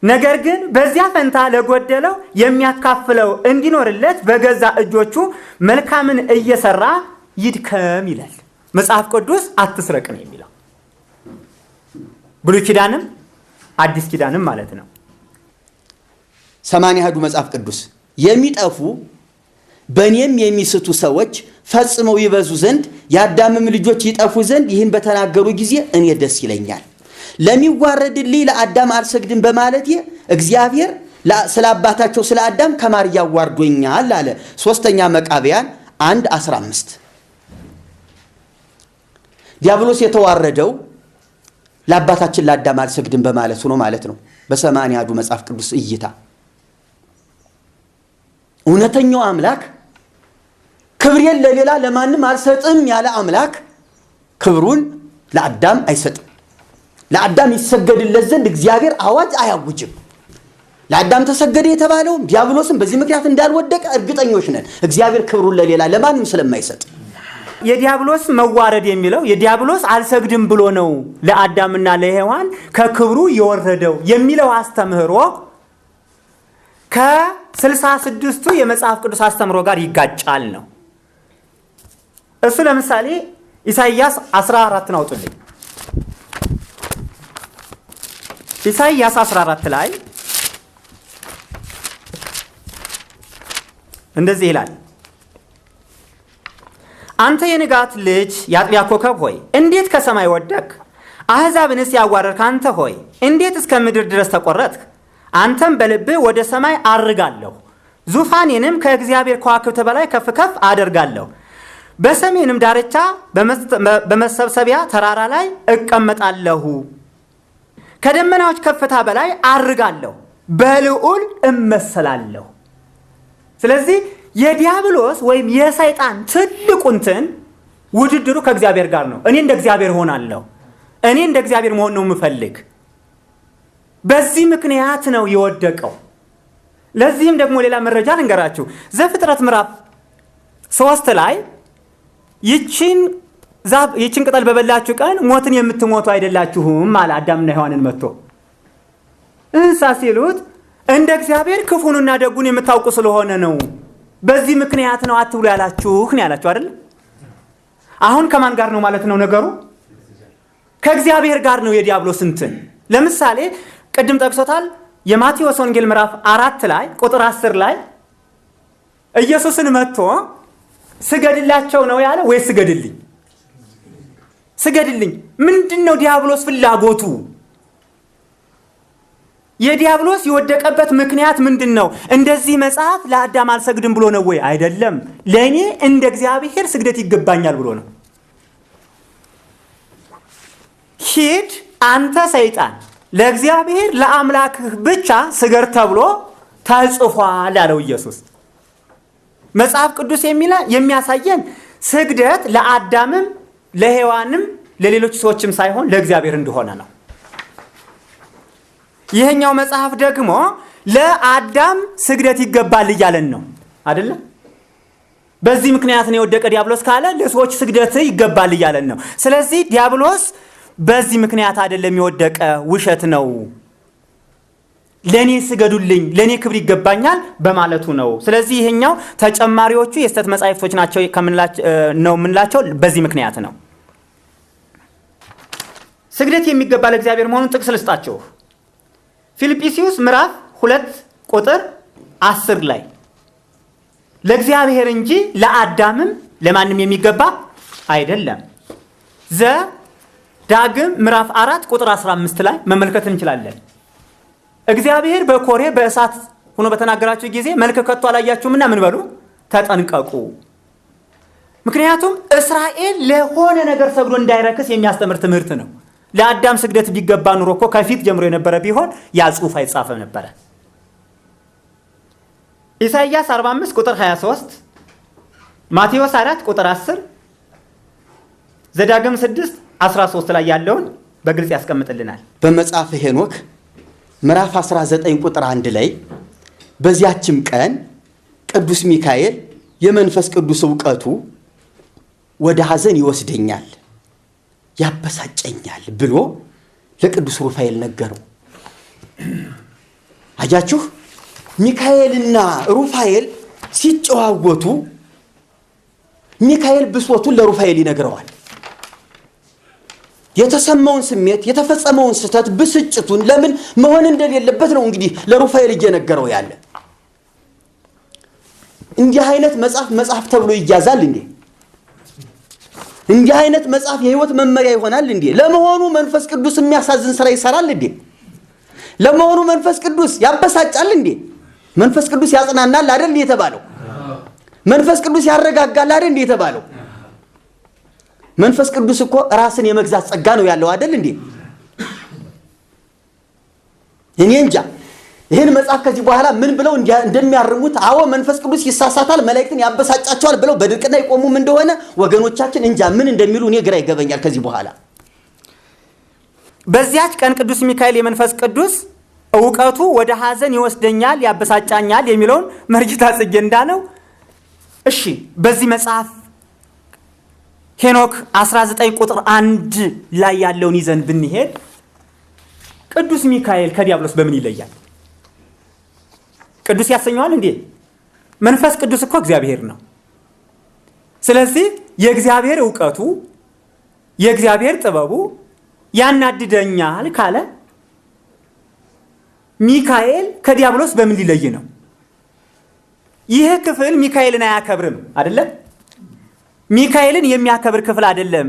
ነገር ግን በዚያ ፈንታ ለጎደለው የሚያካፍለው እንዲኖርለት በገዛ እጆቹ መልካምን እየሰራ ይድከም ይላል መጽሐፍ ቅዱስ። አትስረቅ ነው የሚለው ብሉይ ኪዳንም አዲስ ኪዳንም ማለት ነው። 80 አሐዱ መጽሐፍ ቅዱስ የሚጠፉ በእኔም የሚስቱ ሰዎች ፈጽመው ይበዙ ዘንድ የአዳምም ልጆች ይጠፉ ዘንድ ይህን በተናገሩ ጊዜ እኔ ደስ ይለኛል። ለሚዋረድልኝ ለአዳም አልሰግድም በማለቴ እግዚአብሔር ስለ አባታቸው ስለ አዳም ከማር ያዋርዶኛል አለ። 3ኛ መቃብያን 1:15 ዲያብሎስ የተዋረደው ለአባታችን ለአዳም አልሰግድም በማለቱ ነው ማለት ነው። በ80 አሐዱ መጽሐፍ ቅዱስ እይታ እውነተኛው አምላክ ክብሬን ለሌላ ለማንም አልሰጥም ያለ አምላክ ክብሩን ለአዳም አይሰጥም። ለአዳም ይሰገድለት ዘንድ እግዚአብሔር አዋጅ አያውጅም። ለአዳም ተሰገደ የተባለው ዲያብሎስም በዚህ ምክንያት እንዳልወደቀ እርግጠኞች ነን። እግዚአብሔር ክብሩን ለሌላ ለማንም ስለማይሰጥ የዲያብሎስ መዋረድ የሚለው የዲያብሎስ አልሰግድም ብሎ ነው ለአዳምና ለሔዋን ከክብሩ የወረደው የሚለው አስተምህሮ ከ66ቱ የመጽሐፍ ቅዱስ አስተምህሮ ጋር ይጋጫል ነው። እሱ ለምሳሌ ኢሳይያስ 14 አውጡልኝ። ኢሳይያስ 14 ላይ እንደዚህ ይላል፣ አንተ የንጋት ልጅ የአጥቢያ ኮከብ ሆይ እንዴት ከሰማይ ወደቅ? አሕዛብንስ ያዋረድክ አንተ ሆይ እንዴት እስከ ምድር ድረስ ተቆረጥክ? አንተም በልብህ ወደ ሰማይ አርጋለሁ፣ ዙፋኔንም ከእግዚአብሔር ከዋክብት በላይ ከፍ ከፍ አደርጋለሁ፣ በሰሜንም ዳርቻ በመሰብሰቢያ ተራራ ላይ እቀመጣለሁ፣ ከደመናዎች ከፍታ በላይ አርጋለሁ፣ በልዑል እመሰላለሁ። ስለዚህ የዲያብሎስ ወይም የሰይጣን ትልቁ እንትን ውድድሩ ከእግዚአብሔር ጋር ነው። እኔ እንደ እግዚአብሔር ሆናለሁ፣ እኔ እንደ እግዚአብሔር መሆን ነው የምፈልግ። በዚህ ምክንያት ነው የወደቀው። ለዚህም ደግሞ ሌላ መረጃ ልንገራችሁ። ዘፍጥረት ምዕራፍ 3 ላይ ይችን ቅጠል በበላችሁ ቀን ሞትን የምትሞቱ አይደላችሁም አለ አዳምና ሔዋንን መጥቶ። እንስሳ ሲሉት እንደ እግዚአብሔር ክፉንና ደጉን የምታውቁ ስለሆነ ነው። በዚህ ምክንያት ነው አትብሉ ያላችሁ ነው ያላችሁ አይደል? አሁን ከማን ጋር ነው ማለት ነው ነገሩ? ከእግዚአብሔር ጋር ነው የዲያብሎስ እንትን። ለምሳሌ ቅድም ጠቅሶታል። የማቴዎስ ወንጌል ምዕራፍ 4 ላይ ቁጥር 10 ላይ ኢየሱስን መጥቶ ስገድላቸው ነው ያለ ወይ ስገድልኝ? ስገድልኝ። ምንድነው ዲያብሎስ ፍላጎቱ? የዲያብሎስ የወደቀበት ምክንያት ምንድነው? እንደዚህ መጽሐፍ ለአዳም አልሰግድም ብሎ ነው ወይ? አይደለም። ለኔ እንደ እግዚአብሔር ስግደት ይገባኛል ብሎ ነው። ሂድ አንተ ሰይጣን ለእግዚአብሔር ለአምላክህ ብቻ ስገድ ተብሎ ተጽፏል ያለው ኢየሱስ። መጽሐፍ ቅዱስ የሚያሳየን ስግደት ለአዳምም ለሔዋንም ለሌሎች ሰዎችም ሳይሆን ለእግዚአብሔር እንደሆነ ነው። ይሄኛው መጽሐፍ ደግሞ ለአዳም ስግደት ይገባል እያለን ነው አይደለ? በዚህ ምክንያት ነው የወደቀ ዲያብሎስ ካለ ለሰዎች ስግደት ይገባል እያለን ነው። ስለዚህ ዲያብሎስ በዚህ ምክንያት አይደለም የወደቀ፣ ውሸት ነው። ለኔ ስገዱልኝ፣ ለኔ ክብር ይገባኛል በማለቱ ነው። ስለዚህ ይሄኛው ተጨማሪዎቹ የስተት መጻሕፍቶች ናቸው ነው የምንላቸው በዚህ ምክንያት ነው። ስግደት የሚገባ ለእግዚአብሔር መሆኑን ጥቅስ ልስጣችሁ። ፊልጵስዩስ ምዕራፍ 2 ቁጥር 10 ላይ ለእግዚአብሔር እንጂ ለአዳምም ለማንም የሚገባ አይደለም። ዳግም ምዕራፍ 4 ቁጥር 15 ላይ መመልከት እንችላለን። እግዚአብሔር በኮሬብ በእሳት ሆኖ በተናገራችሁ ጊዜ መልክ ከቶ አላያችሁምና ምን በሉ? ተጠንቀቁ። ምክንያቱም እስራኤል ለሆነ ነገር ሰግዶ እንዳይረክስ የሚያስተምር ትምህርት ነው። ለአዳም ስግደት ቢገባ ኑሮ እኮ ከፊት ጀምሮ የነበረ ቢሆን ያ ጽሑፍ አይጻፈም ነበር። ኢሳይያስ 45 ቁጥር 23፣ ማቴዎስ 4 ቁጥር 10፣ ዘዳግም 6 13 ላይ ያለውን በግልጽ ያስቀምጥልናል። በመጽሐፈ ሄኖክ ምዕራፍ 19 ቁጥር 1 ላይ በዚያችም ቀን ቅዱስ ሚካኤል የመንፈስ ቅዱስ ዕውቀቱ ወደ ሐዘን ይወስደኛል ያበሳጨኛል ብሎ ለቅዱስ ሩፋኤል ነገረው። አያችሁ፣ ሚካኤልና ሩፋኤል ሲጨዋወቱ ሚካኤል ብሶቱን ለሩፋኤል ይነግረዋል። የተሰማውን ስሜት፣ የተፈጸመውን ስህተት፣ ብስጭቱን ለምን መሆን እንደሌለበት ነው እንግዲህ ለሩፋኤል እየነገረው ያለ። እንዲህ አይነት መጽሐፍ ተብሎ ይያዛል እንዴ? እንዲህ አይነት መጽሐፍ የህይወት መመሪያ ይሆናል እንዴ? ለመሆኑ መንፈስ ቅዱስ የሚያሳዝን ስራ ይሰራል እንዴ? ለመሆኑ መንፈስ ቅዱስ ያበሳጫል እንዴ? መንፈስ ቅዱስ ያጽናናል አይደል የተባለው? መንፈስ ቅዱስ ያረጋጋል አይደል እንዴ የተባለው? መንፈስ ቅዱስ እኮ ራስን የመግዛት ጸጋ ነው ያለው አይደል እንዴ? እኔ እንጃ ይህን መጽሐፍ ከዚህ በኋላ ምን ብለው እንደሚያርሙት። አዎ መንፈስ ቅዱስ ይሳሳታል፣ መላእክትን ያበሳጫቸዋል ብለው በድርቅና ይቆሙም እንደሆነ ወገኖቻችን እንጃ ምን እንደሚሉ እኔ ግራ ይገበኛል ከዚህ በኋላ። በዚያች ቀን ቅዱስ ሚካኤል የመንፈስ ቅዱስ ዕውቀቱ ወደ ሐዘን ይወስደኛል ያበሳጫኛል የሚለውን መርጌታ ጽጌ እንዳለው እሺ፣ በዚህ መጽሐፍ ሄኖክ 19 ቁጥር 1 ላይ ያለውን ይዘን ብንሄድ ቅዱስ ሚካኤል ከዲያብሎስ በምን ይለያል? ቅዱስ ያሰኘዋል እንዴ? መንፈስ ቅዱስ እኮ እግዚአብሔር ነው። ስለዚህ የእግዚአብሔር ዕውቀቱ የእግዚአብሔር ጥበቡ ያናድደኛል ካለ ሚካኤል ከዲያብሎስ በምን ሊለይ ነው? ይህ ክፍል ሚካኤልን አያከብርም አይደለም? ሚካኤልን የሚያከብር ክፍል አይደለም።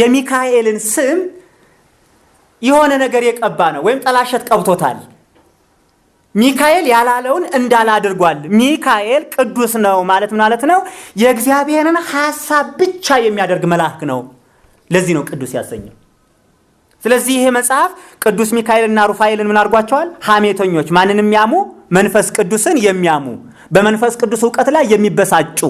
የሚካኤልን ስም የሆነ ነገር የቀባ ነው ወይም ጠላሸት ቀብቶታል። ሚካኤል ያላለውን እንዳለ አድርጓል። ሚካኤል ቅዱስ ነው ማለት ማለት ነው የእግዚአብሔርን ሐሳብ ብቻ የሚያደርግ መልአክ ነው። ለዚህ ነው ቅዱስ ያሰኘው። ስለዚህ ይሄ መጽሐፍ ቅዱስ ሚካኤልና ሩፋኤልን ምን አድርጓቸዋል? ሐሜተኞች፣ ማንን የሚያሙ? መንፈስ ቅዱስን የሚያሙ፣ በመንፈስ ቅዱስ ዕውቀት ላይ የሚበሳጩ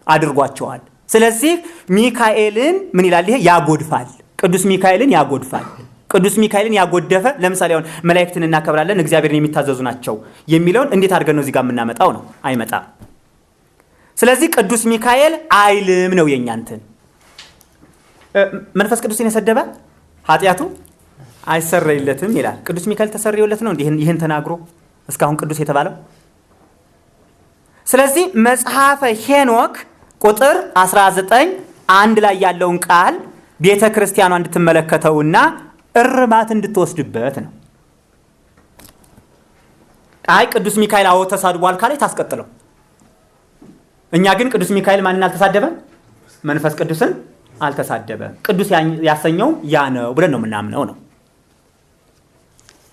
አድርጓቸዋል። ስለዚህ ሚካኤልን ምን ይላል? ይሄ ያጎድፋል። ቅዱስ ሚካኤልን ያጎድፋል። ቅዱስ ሚካኤልን ያጎደፈ ለምሳሌ አሁን መላእክትን እናከብራለን እግዚአብሔርን የሚታዘዙ ናቸው የሚለውን እንዴት አድርገን ነው እዚህ ጋር የምናመጣው? ነው አይመጣም። ስለዚህ ቅዱስ ሚካኤል አይልም ነው የኛ እንትን። መንፈስ ቅዱስን የሰደበ ኃጢአቱ አይሰረይለትም ይላል። ቅዱስ ሚካኤል ተሰርዮለት ነው ይህን ተናግሮ እስካሁን ቅዱስ የተባለው። ስለዚህ መጽሐፈ ሄኖክ ቁጥር 19 1 ላይ ያለውን ቃል ቤተ ክርስቲያኗ እንድትመለከተውና እርማት እንድትወስድበት ነው። አይ ቅዱስ ሚካኤል አዎ ተሳድቧል ካለ ታስቀጥለው። እኛ ግን ቅዱስ ሚካኤል ማንን አልተሳደበም? መንፈስ ቅዱስን አልተሳደበም። ቅዱስ ያሰኘው ያ ነው ብለን ነው የምናምነው ነው።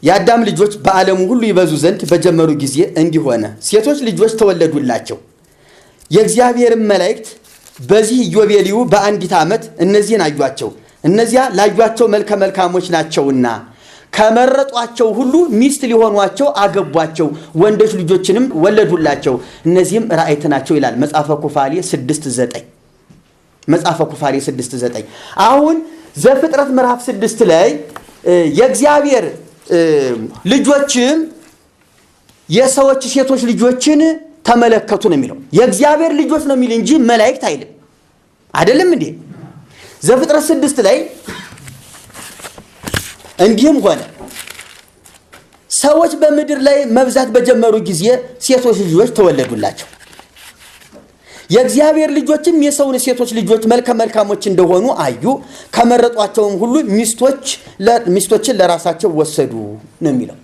የአዳም ልጆች በዓለሙ ሁሉ ይበዙ ዘንድ በጀመሩ ጊዜ እንዲሆነ ሴቶች ልጆች ተወለዱላቸው። የእግዚአብሔርን መላእክት በዚህ ኢዮቤልዩ በአንዲት ዓመት እነዚህን አዩአቸው። እነዚያ ላዩአቸው መልከ መልካሞች ናቸውና ከመረጧቸው ሁሉ ሚስት ሊሆኗቸው አገቧቸው፣ ወንዶች ልጆችንም ወለዱላቸው። እነዚህም ራእይት ናቸው ይላል መጽሐፈ ኩፋሌ 6:9 መጽሐፈ ኩፋሌ 6:9። አሁን ዘፍጥረት ምዕራፍ 6 ላይ የእግዚአብሔር ልጆችም የሰዎች ሴቶች ልጆችን ተመለከቱ ነው የሚለው። የእግዚአብሔር ልጆች ነው የሚል እንጂ መላእክት አይልም። አይደለም እንዴ? ዘፍጥረት 6 ላይ እንዲህም ሆነ ሰዎች በምድር ላይ መብዛት በጀመሩ ጊዜ ሴቶች ልጆች ተወለዱላቸው። የእግዚአብሔር ልጆችም የሰውን ሴቶች ልጆች መልከ መልካሞች እንደሆኑ አዩ፣ ከመረጧቸውም ሁሉ ሚስቶችን ለራሳቸው ወሰዱ ነው የሚለው።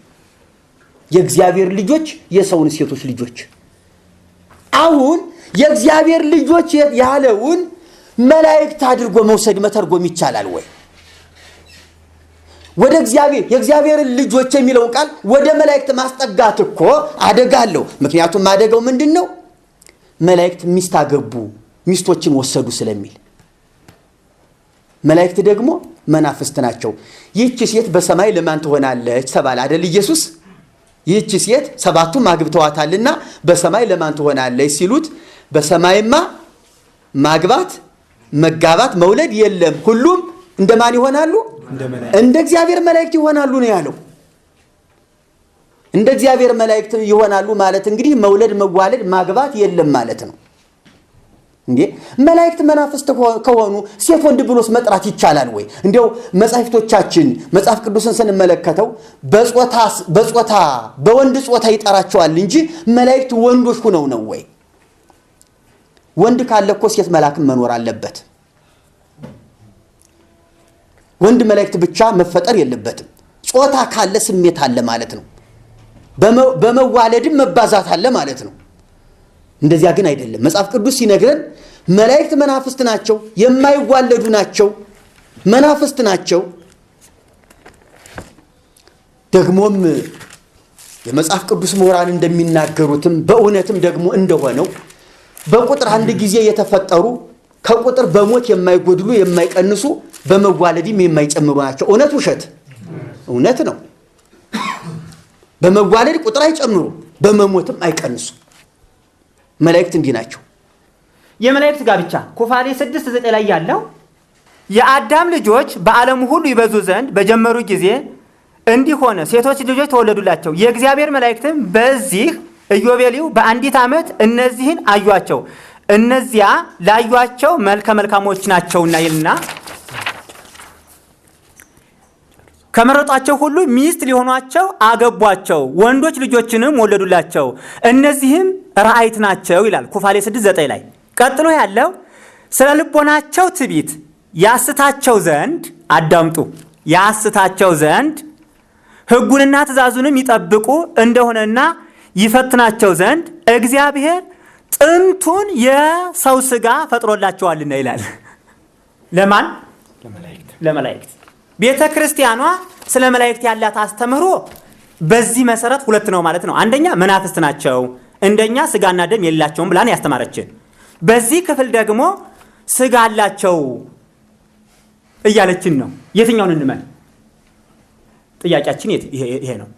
የእግዚአብሔር ልጆች የሰውን ሴቶች ልጆች። አሁን የእግዚአብሔር ልጆች ያለውን መላእክት አድርጎ መውሰድ መተርጎም ይቻላል ወይ? ወደ እግዚአብሔር የእግዚአብሔርን ልጆች የሚለውን ቃል ወደ መላእክት ማስጠጋት እኮ አደጋ አለው። ምክንያቱም አደጋው ምንድን ነው? መላእክት ሚስት አገቡ፣ ሚስቶችን ወሰዱ ስለሚል። መላእክት ደግሞ መናፍስት ናቸው። ይህች ሴት በሰማይ ለማን ትሆናለች ተባለ አይደል? ኢየሱስ ይህች ሴት ሰባቱም አግብተዋታልና በሰማይ ለማን ትሆናለች ሲሉት በሰማይማ ማግባት፣ መጋባት፣ መውለድ የለም፣ ሁሉም እንደማን ይሆናሉ? እንደ እግዚአብሔር መላእክት ይሆናሉ ነው ያለው። እንደ እግዚአብሔር መላእክት ይሆናሉ ማለት እንግዲህ መውለድ፣ መዋለድ፣ ማግባት የለም ማለት ነው እንዴ? መላእክት መናፍስት ከሆኑ ሴት ወንድ ብሎስ መጥራት ይቻላል ወይ? እንዲያው መጻሕፍቶቻችን መጽሐፍ ቅዱስን ስንመለከተው በጾታ በወንድ ጾታ ይጠራቸዋል እንጂ መላእክት ወንዶች ሆነው ነው ወይ? ወንድ ካለ እኮ ሴት መላእክት መኖር አለበት። ወንድ መላእክት ብቻ መፈጠር የለበትም። ጾታ ካለ ስሜት አለ ማለት ነው። በመዋለድም መባዛት አለ ማለት ነው። እንደዚያ ግን አይደለም። መጽሐፍ ቅዱስ ሲነግረን መላእክት መናፍስት ናቸው፣ የማይዋለዱ ናቸው፣ መናፍስት ናቸው። ደግሞም የመጽሐፍ ቅዱስ ምሁራን እንደሚናገሩትም በእውነትም ደግሞ እንደሆነው በቁጥር አንድ ጊዜ የተፈጠሩ ከቁጥር በሞት የማይጎድሉ የማይቀንሱ በመዋለድም የማይጨምሩ ናቸው። እውነት ውሸት? እውነት ነው። በመዋለድ ቁጥር አይጨምሩ፣ በመሞትም አይቀንሱ። መላእክት እንዲህ ናቸው። የመላእክት ጋብቻ ኩፋሌ 6:9 ላይ ያለው የአዳም ልጆች በዓለሙ ሁሉ ይበዙ ዘንድ በጀመሩ ጊዜ እንዲህ ሆነ፣ ሴቶች ልጆች ተወለዱላቸው። የእግዚአብሔር መላእክትም በዚህ ኢዮቤልዩ በአንዲት ዓመት እነዚህን አዩአቸው፣ እነዚያ ላዩአቸው መልከ መልካሞች ናቸውና ይልና ከመረጧቸው ሁሉ ሚስት ሊሆኗቸው አገቧቸው፣ ወንዶች ልጆችንም ወለዱላቸው፣ እነዚህም ራእይት ናቸው ይላል ኩፋሌ 6:9 ላይ። ቀጥሎ ያለው ስለ ልቦናቸው ትዕቢት ያስታቸው ዘንድ አዳምጡ፣ ያስታቸው ዘንድ ሕጉንና ትእዛዙንም ይጠብቁ እንደሆነና ይፈትናቸው ዘንድ እግዚአብሔር ጥንቱን የሰው ሥጋ ፈጥሮላቸዋልና ይላል። ለማን? ለመላእክት። ቤተ ክርስቲያኗ ስለ መላእክት ያላት አስተምህሮ በዚህ መሰረት ሁለት ነው ማለት ነው። አንደኛ መናፍስት ናቸው፣ እንደኛ ሥጋና ደም የላቸውም ብላን ያስተማረችን። በዚህ ክፍል ደግሞ ሥጋ አላቸው እያለችን ነው። የትኛውን እንመን? ጥያቄያችን ይሄ ነው።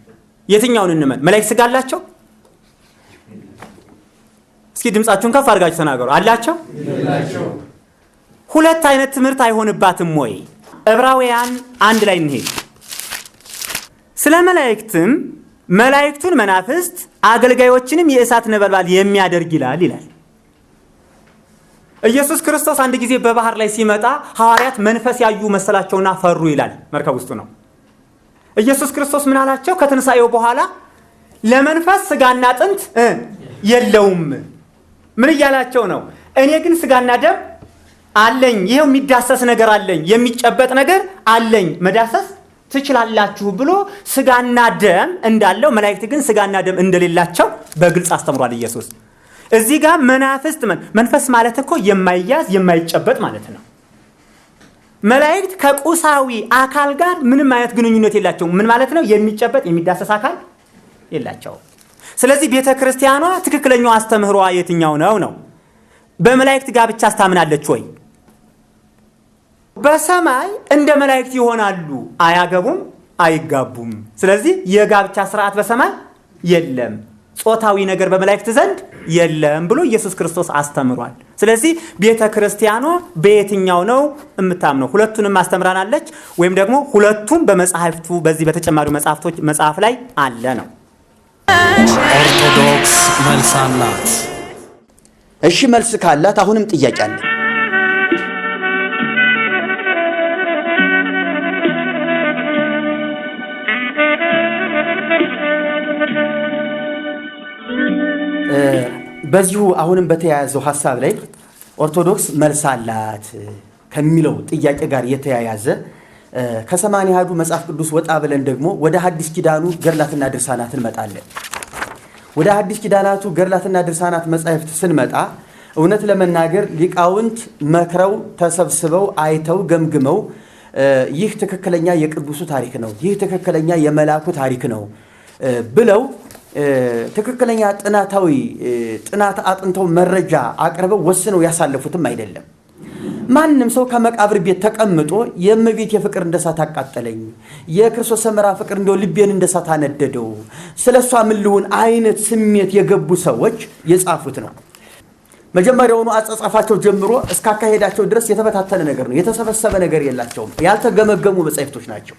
የትኛውን እንመን? መላእክት ሥጋ አላቸው? እስኪ ድምጻችሁን ከፍ አድርጋችሁ ተናገሩ። አላቸው? ሁለት አይነት ትምህርት አይሆንባትም ወይ? ዕብራውያን 1 ላይ እንሄድ። ስለ መላእክትም መላእክቱን መናፍስት አገልጋዮችንም የእሳት ነበልባል የሚያደርግ ይላል። ኢየሱስ ክርስቶስ አንድ ጊዜ በባህር ላይ ሲመጣ ሐዋርያት መንፈስ ያዩ መሰላቸውና ፈሩ ይላል። መርከብ ውስጥ ነው። ኢየሱስ ክርስቶስ ምን አላቸው? ከትንሣኤው በኋላ ለመንፈስ ስጋና አጥንት የለውም። ምን እያላቸው ነው? እኔ ግን ስጋና ደም አለኝ፣ ይሄው የሚዳሰስ ነገር አለኝ፣ የሚጨበጥ ነገር አለኝ፣ መዳሰስ ትችላላችሁ ብሎ ስጋና ደም እንዳለው መላእክት ግን ስጋና ደም እንደሌላቸው በግልጽ አስተምሯል ኢየሱስ። እዚህ ጋር መናፍስት መንፈስ ማለት እኮ የማይያዝ የማይጨበጥ ማለት ነው። መላእክት ከቁሳዊ አካል ጋር ምንም አይነት ግንኙነት የላቸውም። ምን ማለት ነው? የሚጨበጥ የሚዳሰስ አካል የላቸውም። ስለዚህ ቤተ ክርስቲያኗ ትክክለኛው አስተምህሯ የትኛው ነው? በመላእክት ጋብቻ አስታምናለች ወይ? በሰማይ እንደ መላእክት ይሆናሉ፣ አያገቡም፣ አይጋቡም። ስለዚህ የጋብቻ ስርዓት በሰማይ የለም፣ ጾታዊ ነገር በመላእክት ዘንድ የለም ብሎ ኢየሱስ ክርስቶስ አስተምሯል። ስለዚህ ቤተ ክርስቲያኗ በየትኛው ነው የምታምነው? ሁለቱንም አስተምራናለች፣ ወይም ደግሞ ሁለቱም በመጽሐፍቱ በዚህ በተጨማሪው መጽሐፍ ላይ አለ ነው። ኦርቶዶክስ መልስ አላት። እሺ መልስ ካላት አሁንም ጥያቄ አለ። በዚሁ አሁንም በተያያዘው ሐሳብ ላይ ኦርቶዶክስ መልስ አላት ከሚለው ጥያቄ ጋር የተያያዘ ከሰማንያ አሐዱ መጽሐፍ ቅዱስ ወጣ ብለን ደግሞ ወደ ሐዲስ ኪዳኑ ገድላትና ድርሳናት እንመጣለን። ወደ ሐዲስ ኪዳናቱ ገድላትና ድርሳናት መጻሕፍት ስንመጣ እውነት ለመናገር ሊቃውንት መክረው ተሰብስበው አይተው ገምግመው ይህ ትክክለኛ የቅዱሱ ታሪክ ነው፣ ይህ ትክክለኛ የመላኩ ታሪክ ነው ብለው ትክክለኛ ጥናት አጥንተው መረጃ አቅርበው ወስነው ያሳለፉትም አይደለም። ማንም ሰው ከመቃብር ቤት ተቀምጦ የእመቤት የፍቅር እንደሳት አቃጠለኝ፣ የክርስቶስ ሰምራ ፍቅር እንደው ልቤን እንደሳት አነደደው፣ ስለሷ ምን ልሁን አይነት ስሜት የገቡ ሰዎች የጻፉት ነው። መጀመሪያውኑ አጻጻፋቸው ጀምሮ እስከ አካሄዳቸው ድረስ የተበታተነ ነገር ነው። የተሰበሰበ ነገር የላቸውም። ያልተገመገሙ መጻሕፍቶች ናቸው።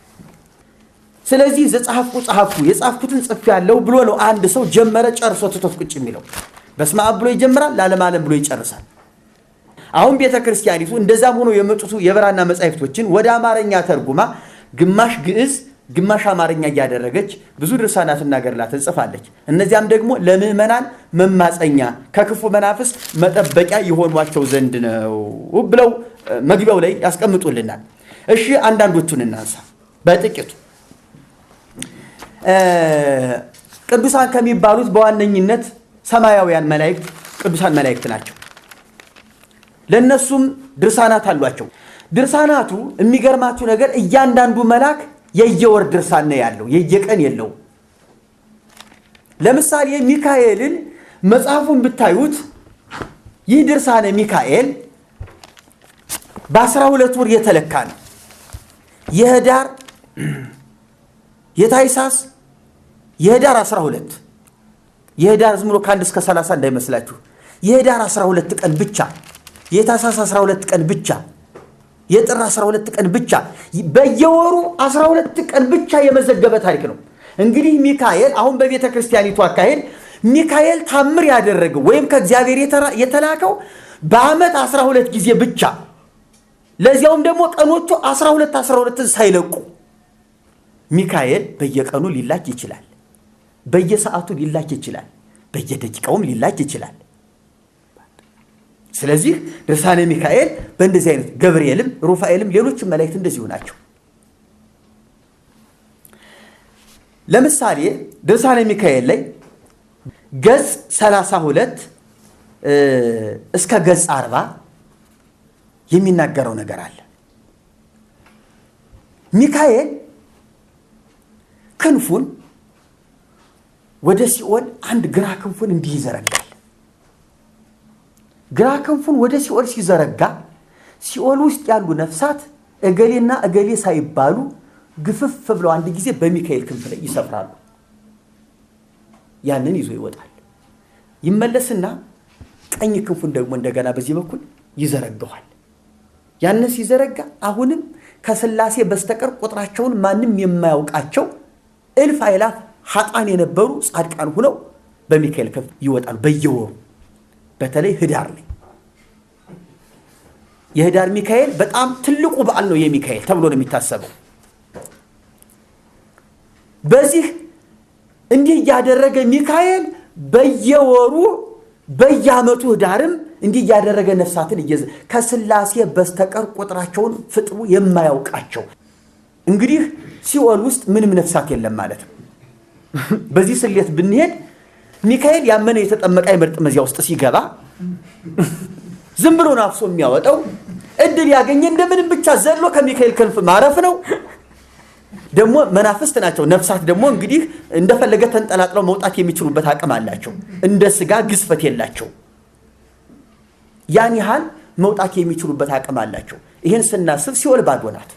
ስለዚህ ዘጻፍኩ ጻፍኩ የጻፍኩትን ጽፍ ያለው ብሎ ነው አንድ ሰው ጀመረ ጨርሶ ትቶት ቁጭ የሚለው። በስመ አብ ብሎ ይጀምራል፣ ለዓለም ዓለም ብሎ ይጨርሳል። አሁን ቤተ ክርስቲያኒቱ እንደዛም ሆኖ የመጡት የብራና መጻሕፍቶችን ወደ አማርኛ ተርጉማ ግማሽ ግዕዝ ግማሽ አማርኛ እያደረገች ብዙ ድርሳናትና ገድላትን ጽፋለች። እነዚያም ደግሞ ለምእመናን መማፀኛ ከክፉ መናፍስ መጠበቂያ ይሆኗቸው ዘንድ ነው ብለው መግቢያው ላይ ያስቀምጡልናል። እሺ አንዳንዶቹን እናንሳ በጥቂቱ። ቅዱሳን ከሚባሉት በዋነኝነት ሰማያውያን መላእክት ቅዱሳን መላእክት ናቸው። ለነሱም ድርሳናት አሏቸው። ድርሳናቱ የሚገርማችሁ ነገር እያንዳንዱ መልአክ የየወር ድርሳን ነው ያለው፣ የየቀን የለው። ለምሳሌ ሚካኤልን መጽሐፉን ብታዩት ይህ ድርሳነ ሚካኤል በ12 ወር የተለካ ነው። የህዳር የታይሳስ የህዳር 12 የህዳር ዝም ብሎ ከ1 እስከ 30 እንዳይመስላችሁ። የህዳር 12 ቀን ብቻ፣ የታይሳስ 12 ቀን ብቻ፣ የጥር 12 ቀን ብቻ፣ በየወሩ 12 ቀን ብቻ የመዘገበ ታሪክ ነው። እንግዲህ ሚካኤል አሁን በቤተ ክርስቲያኒቱ አካሄድ ሚካኤል ታምር ያደረገው ወይም ከእግዚአብሔር የተላከው በዓመት 12 ጊዜ ብቻ፣ ለዚያውም ደግሞ ቀኖቹ 12 ሳይለቁ። ሚካኤል በየቀኑ ሊላክ ይችላል፣ በየሰዓቱ ሊላክ ይችላል፣ በየደቂቃውም ሊላክ ይችላል። ስለዚህ ድርሳነ ሚካኤል በእንደዚህ አይነት ገብርኤልም ሩፋኤልም ሌሎችም መላእክት እንደዚሁ ናቸው። ለምሳሌ ድርሳነ ሚካኤል ላይ ገጽ 32 እስከ ገጽ 40 የሚናገረው ነገር አለ። ሚካኤል ክንፉን ወደ ሲኦል አንድ ግራ ክንፉን እንዲህ ይዘረጋል። ግራ ክንፉን ወደ ሲኦል ሲዘረጋ ሲኦል ውስጥ ያሉ ነፍሳት እገሌና እገሌ ሳይባሉ ግፍፍ ብለው አንድ ጊዜ በሚካኤል ክንፍ ላይ ይሰፍራሉ። ያንን ይዞ ይወጣል። ይመለስና ቀኝ ክንፉን ደግሞ እንደገና በዚህ በኩል ይዘረጋዋል። ያንን ሲዘረጋ አሁንም ከሥላሴ በስተቀር ቁጥራቸውን ማንም የማያውቃቸው እልፍ አእላፍ ኃጥአን የነበሩ ጻድቃን ሆነው በሚካኤል ክንፍ ይወጣሉ በየወሩ። በተለይ ህዳር ላይ የህዳር ሚካኤል በጣም ትልቁ በዓል ነው የሚካኤል ተብሎ ነው የሚታሰበው። በዚህ እንዲህ ያደረገ ሚካኤል በየወሩ በየዓመቱ ዳርም እንዲህ ያደረገ ነፍሳትን ከሥላሴ በስተቀር ቁጥራቸውን ፍጥሩ የማያውቃቸው እንግዲህ ሲኦል ውስጥ ምንም ነፍሳት የለም ማለት ነው። በዚህ ስሌት ብንሄድ ሚካኤል ያመነ የተጠመቀ አይመርጥም። እዚያ ውስጥ ሲገባ ዝም ብሎ ናፍሶ የሚያወጣው እድል ያገኘ እንደምንም ብቻ ዘሎ ከሚካኤል ክንፍ ማረፍ ነው። ደግሞ መናፍስት ናቸው። ነፍሳት ደግሞ እንግዲህ እንደፈለገ ተንጠላጥለው መውጣት የሚችሉበት አቅም አላቸው። እንደ ስጋ ግዝፈት የላቸው። ያን ያህል መውጣት የሚችሉበት አቅም አላቸው። ይህን ስናስብ ሲኦል ባዶ ናት።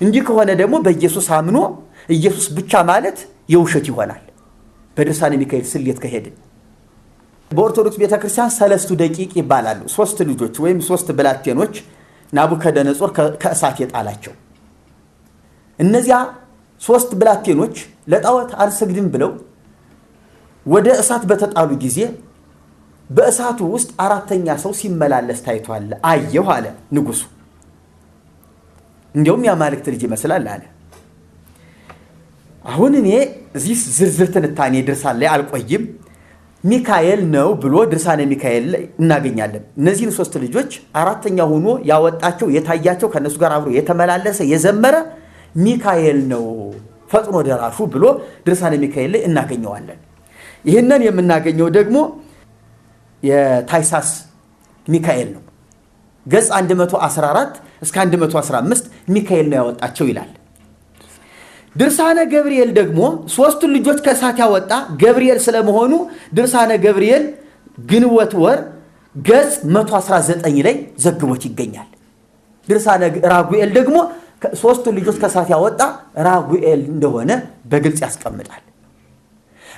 እንዲህ ከሆነ ደግሞ በኢየሱስ አምኖ ኢየሱስ ብቻ ማለት የውሸት ይሆናል። በድርሳነ ሚካኤል ስሌት ከሄድን በኦርቶዶክስ ቤተክርስቲያን 3 ደቂቅ ይባላሉ። 3 ልጆች ወይም 3 ብላቴኖች ናቡከደነጾር ከእሳት የጣላቸው። እነዚያ 3 ብላቴኖች ለጣዖት አልሰግድም ብለው ወደ እሳት በተጣሉ ጊዜ በእሳቱ ውስጥ 4ኛ ሰው ሲመላለስ ታይቷል አየሁ አለ ንጉሱ። እንዲያውም የአማልክት ልጅ ይመስላል አለ። አሁን እኔ እዚህ ዝርዝር ትንታኔ ድርሳን ላይ አልቆይም። ሚካኤል ነው ብሎ ድርሳነ ሚካኤል ላይ እናገኛለን። እነዚህን 3 ልጆች 4ኛ ሆኖ ያወጣቸው የታያቸው ከነሱ ጋር አብሮ የተመላለሰ የዘመረ ሚካኤል ነው ፈጥኖ ደራሹ ብሎ ድርሳነ ሚካኤል ላይ እናገኘዋለን። ይህንን የምናገኘው ደግሞ የታይሳስ ሚካኤል ነው። ገጽ 114 እስከ 115 ሚካኤል ነው ያወጣቸው ይላል። ድርሳነ ገብርኤል ደግሞ 3ቱን ልጆች ከእሳት ያወጣ ገብርኤል ስለመሆኑ ድርሳነ ገብርኤል ግንቦት ወር ገጽ 119 ላይ ዘግቦት ይገኛል። ድርሳነ ራጉኤል ደግሞ 3ቱን ልጆች ከእሳት ያወጣ ራጉኤል እንደሆነ በግልጽ ያስቀምጣል።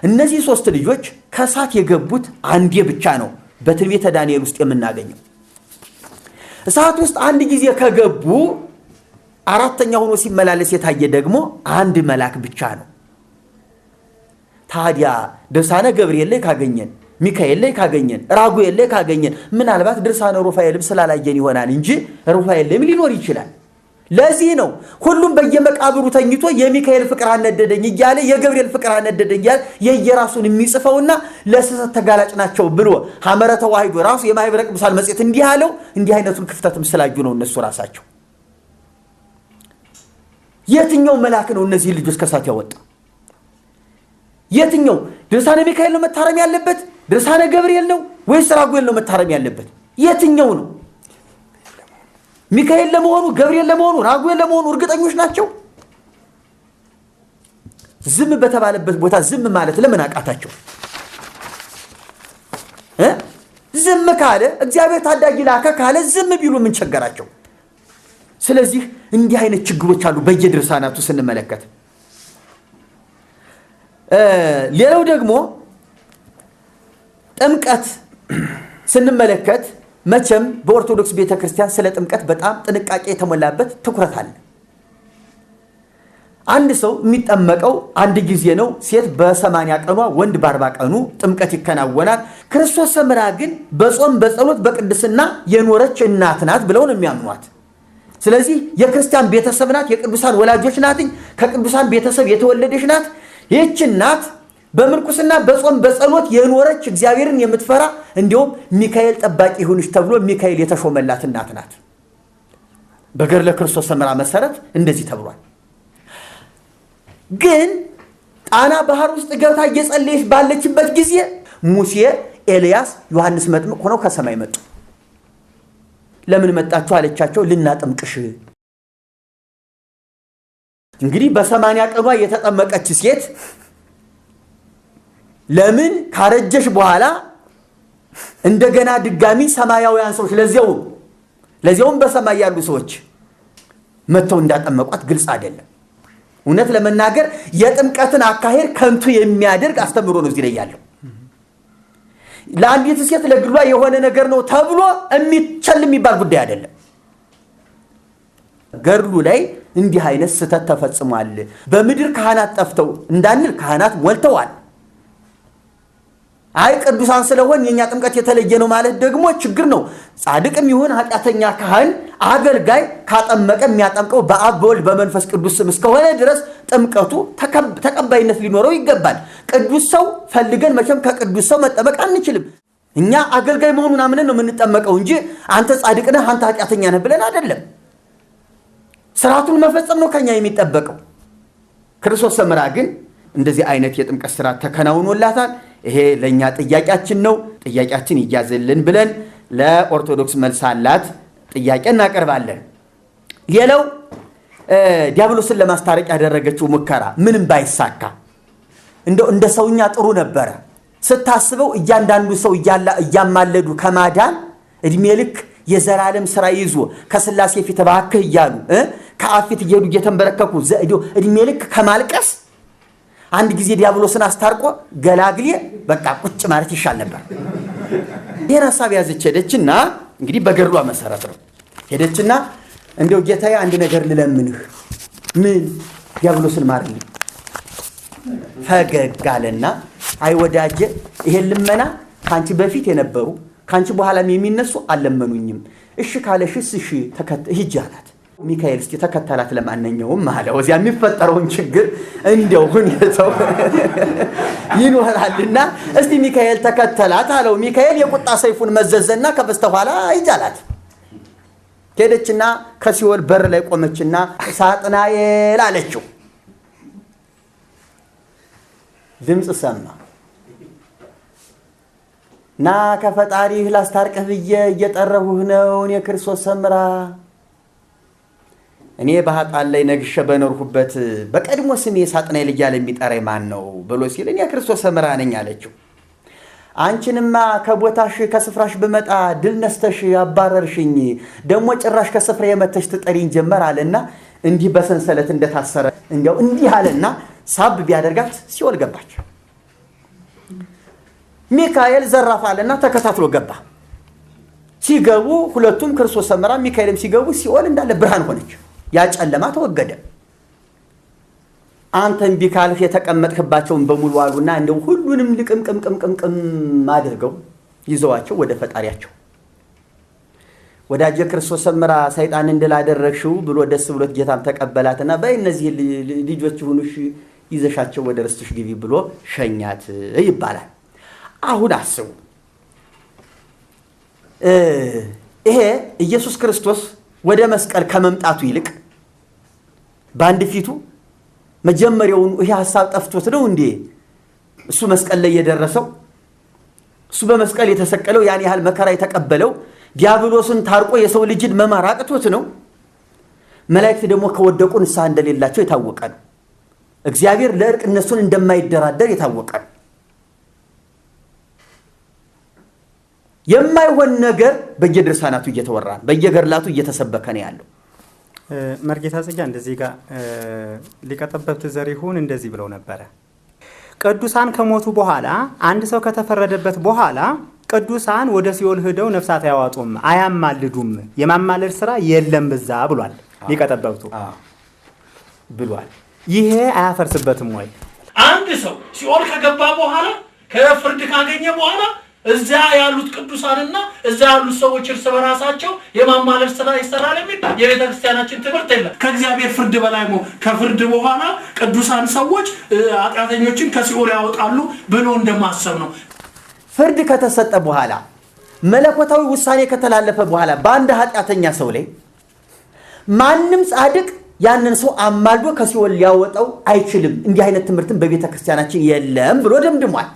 እነዚህ 3 ልጆች ከእሳት የገቡት አንዴ ብቻ ነው በትንቢተ ዳንኤል ውስጥ የምናገኘው። እሳት ውስጥ አንድ ጊዜ ከገቡ 4ኛ ሆኖ ሲመላለስ የታየ ደግሞ አንድ መልአክ ብቻ ነው። ታዲያ ድርሳነ ገብርኤል ላይ ካገኘን፣ ሚካኤል ላይ ካገኘን፣ ራጉኤል ላይ ካገኘን ምናልባት ድርሳነ ሩፋኤልም ስላላየን ይሆናል እንጂ ሩፋኤል ላይም ሊኖር ይችላል። ለዚህ ነው ሁሉም በየመቃብሩ ተኝቶ የሚካኤል ፍቅር አነደደኝ እያለ የገብርኤል ፍቅር አነደደኝ እያለ የየራሱን የሚጽፈውና ለስህተት ተጋላጭ ናቸው ብሎ ሐመረ ተዋሂዶ ራሱ የማኅበረ ቅዱሳን መጽሔት እንዲህ አለው። እንዲህ አይነቱን ክፍተትም ስላዩ ነው እነሱ ራሳቸው። የትኛው መልአክ ነው እነዚህ ልጆች ከእሳት ያወጣ? የትኛው ድርሳነ ሚካኤል ነው መታረም ያለበት? ድርሳነ ገብርኤል ነው ወይስ ራጉኤል ነው መታረም ያለበት? የትኛው ነው? ሚካኤል ለመሆኑ ገብርኤል ለመሆኑ ራጉኤል ለመሆኑ እርግጠኞች ናቸው? ዝም በተባለበት ቦታ ዝም ማለት ለምን አቃታቸው? ዝም ካለ እግዚአብሔር ታዳጊ ላከ ካለ ዝም ቢሉ ምን ቸገራቸው? ስለዚህ እንዲህ አይነት ችግሮች አሉ በየድርሳናቱ ስንመለከት። ሌላው ደግሞ ጥምቀት ስንመለከት መቼም በኦርቶዶክስ ቤተክርስቲያን ስለ ጥምቀት በጣም ጥንቃቄ የተሞላበት ትኩረት አለ። አንድ ሰው የሚጠመቀው አንድ ጊዜ ነው። ሴት በ80 ቀኗ ወንድ በ40 ቀኑ ጥምቀት ይከናወናል። ክርስቶስ ሰምራ ግን በጾም በጸሎት በቅድስና የኖረች እናት ናት ብለው ነው የሚያምኗት። ስለዚህ የክርስቲያን ቤተሰብ ናት፣ የቅዱሳን ወላጆች ናት፣ ከቅዱሳን ቤተሰብ የተወለደች ናት። ይህች እናት በምንኩስና በጾም በጸሎት የኖረች እግዚአብሔርን የምትፈራ እንዲሁም ሚካኤል ጠባቂ ይሁንሽ ተብሎ ሚካኤል የተሾመላት እናት ናት። በገድለ ክርስቶስ ሰምራ መሰረት እንደዚህ ተብሏል። ግን ጣና ባህር ውስጥ ገብታ እየጸለየች ባለችበት ጊዜ ሙሴ፣ ኤልያስ፣ ዮሐንስ መጥምቅ ሆነው ከሰማይ መጡ። ለምን መጣችሁ አለቻቸው። ልናጠምቅሽ። እንግዲህ በ80 ቀኗ የተጠመቀች ሴት ለምን ካረጀሽ በኋላ እንደገና ድጋሚ ሰማያውያን ሰዎች ለዚያውም በሰማይ ያሉ ሰዎች መጥተው እንዳጠመቋት ግልጽ አይደለም። እውነት ለመናገር የጥምቀትን አካሄድ ከንቱ የሚያደርግ አስተምሮ ነው እዚህ ላይ ያለው። ለአንዲት ሴት ለግሏ የሆነ ነገር ነው ተብሎ የሚቸል የሚባል ጉዳይ አይደለም። ገድሉ ላይ እንዲህ አይነት ስህተት ተፈጽሟል። በምድር ካህናት ጠፍተው እንዳንል ካህናት ሞልተዋል። አይ ቅዱሳን ስለሆን የኛ ጥምቀት የተለየ ነው ማለት ደግሞ ችግር ነው። ጻድቅም ይሁን ኃጢአተኛ ካህን አገልጋይ ካጠመቀ የሚያጠምቀው በአብ በወልድ በመንፈስ ቅዱስ ስም እስከሆነ ድረስ ጥምቀቱ ተቀባይነት ሊኖረው ይገባል። ቅዱስ ሰው ፈልገን መቼም ከቅዱስ ሰው መጠመቅ አንችልም። እኛ አገልጋይ መሆኑን አምነን ነው የምንጠመቀው እንጂ አንተ ጻድቅ ነህ አንተ ኃጢአተኛ ነህ ብለን አይደለም። ስርዓቱን መፈጸም ነው ከኛ የሚጠበቀው። ክርስቶስ ሰምራ ግን እንደዚህ አይነት የጥምቀት ስርዓት ተከናውኖላታል። ይሄ ለኛ ጥያቄያችን ነው። ጥያቄያችን ይያዝልን ብለን ለኦርቶዶክስ መልስ አላት ጥያቄ እናቀርባለን። ሌላው ዲያብሎስን ለማስታረቅ ያደረገችው ሙከራ ምንም ባይሳካ እንደው እንደ ሰውኛ ጥሩ ነበረ። ስታስበው እያንዳንዱ ሰው እያማለዱ ከማዳን እድሜ ልክ የዘላለም ስራ ይዞ ከስላሴ ፊት እባክህ እያሉ ከአፊት እየሄዱ እየተንበረከኩ እድሜ ልክ ከማልቀስ አንድ ጊዜ ዲያብሎስን አስታርቆ ገላግሌ በቃ ቁጭ ማለት ይሻል ነበር። ይሄን ሐሳብ ያዘች ሄደችና እንግዲህ በገድሏ መሰረት ነው ሄደችና እንደው ጌታዬ አንድ ነገር ልለምንህ። ምን? ዲያብሎስን ማርልኝ። ፈገግ አለና አይ ወዳጄ ይሄን ልመና ካንቺ በፊት የነበሩ ካንቺ በኋላም የሚነሱ አልለመኑኝም። እሺ ካለሽስ እሺ ሂጂ አላት። ሚካኤል እስቲ ተከተላት ለማንኛውም አለው። እዚያ የሚፈጠረውን ችግር እንደው ሁኔታው ይኖራልና እስቲ ሚካኤል ተከተላት አለው። ሚካኤል የቁጣ ሰይፉን መዘዘና ከበስተኋላ ሂጂ አላት። ሄደችና ከሲኦል በር ላይ ቆመችና ሳጥናኤል አለችው። ድምፅ ሰማ። ና ከፈጣሪህ ላስታርቅህ ብዬ እየጠረሁህ ነው። እኔ ክርስቶስ ሰምራ እኔ በኃጥአን ላይ ነግሼ በኖርሁበት በቀድሞ ስሜ ሳጥናኤል እያለ የሚጠራኝ ማን ነው ብሎ ሲል እኔ ክርስቶስ ሰምራ ነኝ አለችው። አንቺንማ ከቦታሽ ከስፍራሽ ብመጣ ድል ነስተሽ አባረርሽኝ፣ ደግሞ ጭራሽ ከስፍራ የመተሽ ትጠሪኝ ጀመር አለና እንዲህ በሰንሰለት እንደታሰረ እንዲያው እንዲህ አለና ሳብ ቢያደርጋት ሲኦል ገባች። ሚካኤል ዘራፍ አለና ተከታትሎ ገባ። ሲገቡ ሁለቱም ክርስቶስ ሰምራ ሚካኤልም ሲገቡ ሲኦል እንዳለ ብርሃን ሆነች። ያ ጨለማ ተወገደ። አንተን ቢካልፍ የተቀመጥክባቸውን በሙሉ አሉና እንደው ሁሉንም ልቅምቅምቅምቅም አድርገው ይዘዋቸው ወደ ፈጣሪያቸው። ወዳጄ ክርስቶስ ሰምራ ሰይጣን እንድላደረግሽው ብሎ ደስ ብሎት ጌታም ተቀበላትና በይ እነዚህ ልጆች ሁኑሽ ይዘሻቸው ወደ ርስትሽ ግቢ ብሎ ሸኛት ይባላል። አሁን አስቡ፣ ይሄ ኢየሱስ ክርስቶስ ወደ መስቀል ከመምጣቱ ይልቅ በአንድ ፊቱ መጀመሪያውን ይሄ ሐሳብ ጠፍቶት ነው እንዴ እሱ መስቀል ላይ የደረሰው? እሱ በመስቀል የተሰቀለው ያን ያህል መከራ የተቀበለው ዲያብሎስን ታርቆ የሰው ልጅን መማር አቅቶት ነው? መላእክት ደግሞ ከወደቁ ንስሐ እንደሌላቸው የታወቀ ነው። እግዚአብሔር ለእርቅ እነሱን እንደማይደራደር የታወቀ ነው። የማይሆን ነገር በየድርሳናቱ እየተወራ ነው፣ በየገድላቱ እየተሰበከ ነው ያለው። መርጌታ ጽጌ እንደዚህ ጋር ሊቀ ጠበብት ዘሪሁን እንደዚህ ብለው ነበረ። ቅዱሳን ከሞቱ በኋላ አንድ ሰው ከተፈረደበት በኋላ ቅዱሳን ወደ ሲኦል ሄደው ነፍሳት አያዋጡም፣ አያማልዱም፣ የማማለድ ስራ የለም በዛ ብሏል ሊቀ ጠበብቱ ብሏል። ይሄ አያፈርስበትም ወይ? አንድ ሰው ሲኦል ከገባ በኋላ ከፍርድ ካገኘ በኋላ እዛ ያሉት ቅዱሳንና እዛ ያሉት ሰዎች እርስ በራሳቸው የማማለድ ስራ ይሰራል የሚል የቤተ ክርስቲያናችን ትምህርት የለም። ከእግዚአብሔር ፍርድ በላይ ነው። ከፍርድ በኋላ ቅዱሳን ሰዎች ኃጢአተኞችን ከሲኦል ያወጣሉ ብሎ እንደማሰብ ነው። ፍርድ ከተሰጠ በኋላ መለኮታዊ ውሳኔ ከተላለፈ በኋላ በአንድ ኃጢአተኛ ሰው ላይ ማንም ጻድቅ ያንን ሰው አማልዶ ከሲኦል ሊያወጣው አይችልም። እንዲህ አይነት ትምህርትን በቤተ ክርስቲያናችን የለም ብሎ ደምድሟል።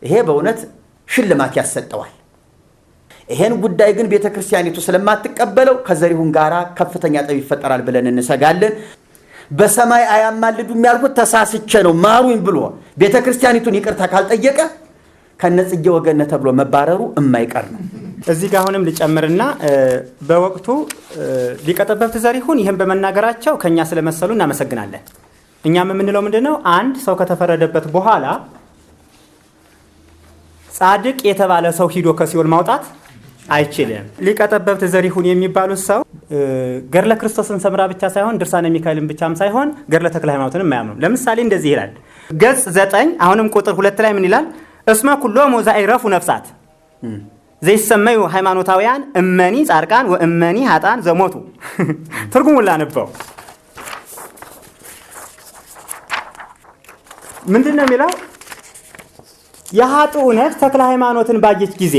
ይሄ በእውነት ሽልማት ያሰጠዋል። ይሄን ጉዳይ ግን ቤተ ክርስቲያኒቱ ስለማትቀበለው ከዘሪሁን ጋራ ከፍተኛ ጠብ ይፈጠራል ብለን እንሰጋለን። በሰማይ አያማልዱም ያልኩት ተሳስቼ ነው ማሩኝ ብሎ ቤተ ክርስቲያኒቱን ይቅርታ ካልጠየቀ ከነጽጌ ወገነ ተብሎ መባረሩ የማይቀር ነው። እዚህ ጋር አሁንም ልጨምርና በወቅቱ ሊቀ ጠበብት ዘሪሁን ይህን በመናገራቸው ከኛ ስለመሰሉ እናመሰግናለን። እኛም የምንለው ምንድነው? አንድ ሰው ከተፈረደበት በኋላ ጻድቅ የተባለ ሰው ሂዶ ከሲኦል ማውጣት አይችልም። ሊቀ ጠበብት ዘሪሁን የሚባሉት ሰው ገድለ ክርስቶስን ሰምራ ብቻ ሳይሆን ድርሳነ ሚካኤልን ብቻም ሳይሆን ገድለ ተክለ ሃይማኖትን የማያምኑ። ለምሳሌ እንደዚህ ይላል ገጽ 9 አሁንም ቁጥር 2 ላይ ምን ይላል? እስመ ኩሎሙ ዘኢረፉ ነፍሳት ዘይሰመዩ ሃይማኖታውያን እመኒ ጻድቃን ወእመኒ ኃጥአን ዘሞቱ። ትርጉሙን ላነበው። ምንድን ነው የሚለው? የኃጥኡ ነፍስ ተክለ ሃይማኖትን ባየች ጊዜ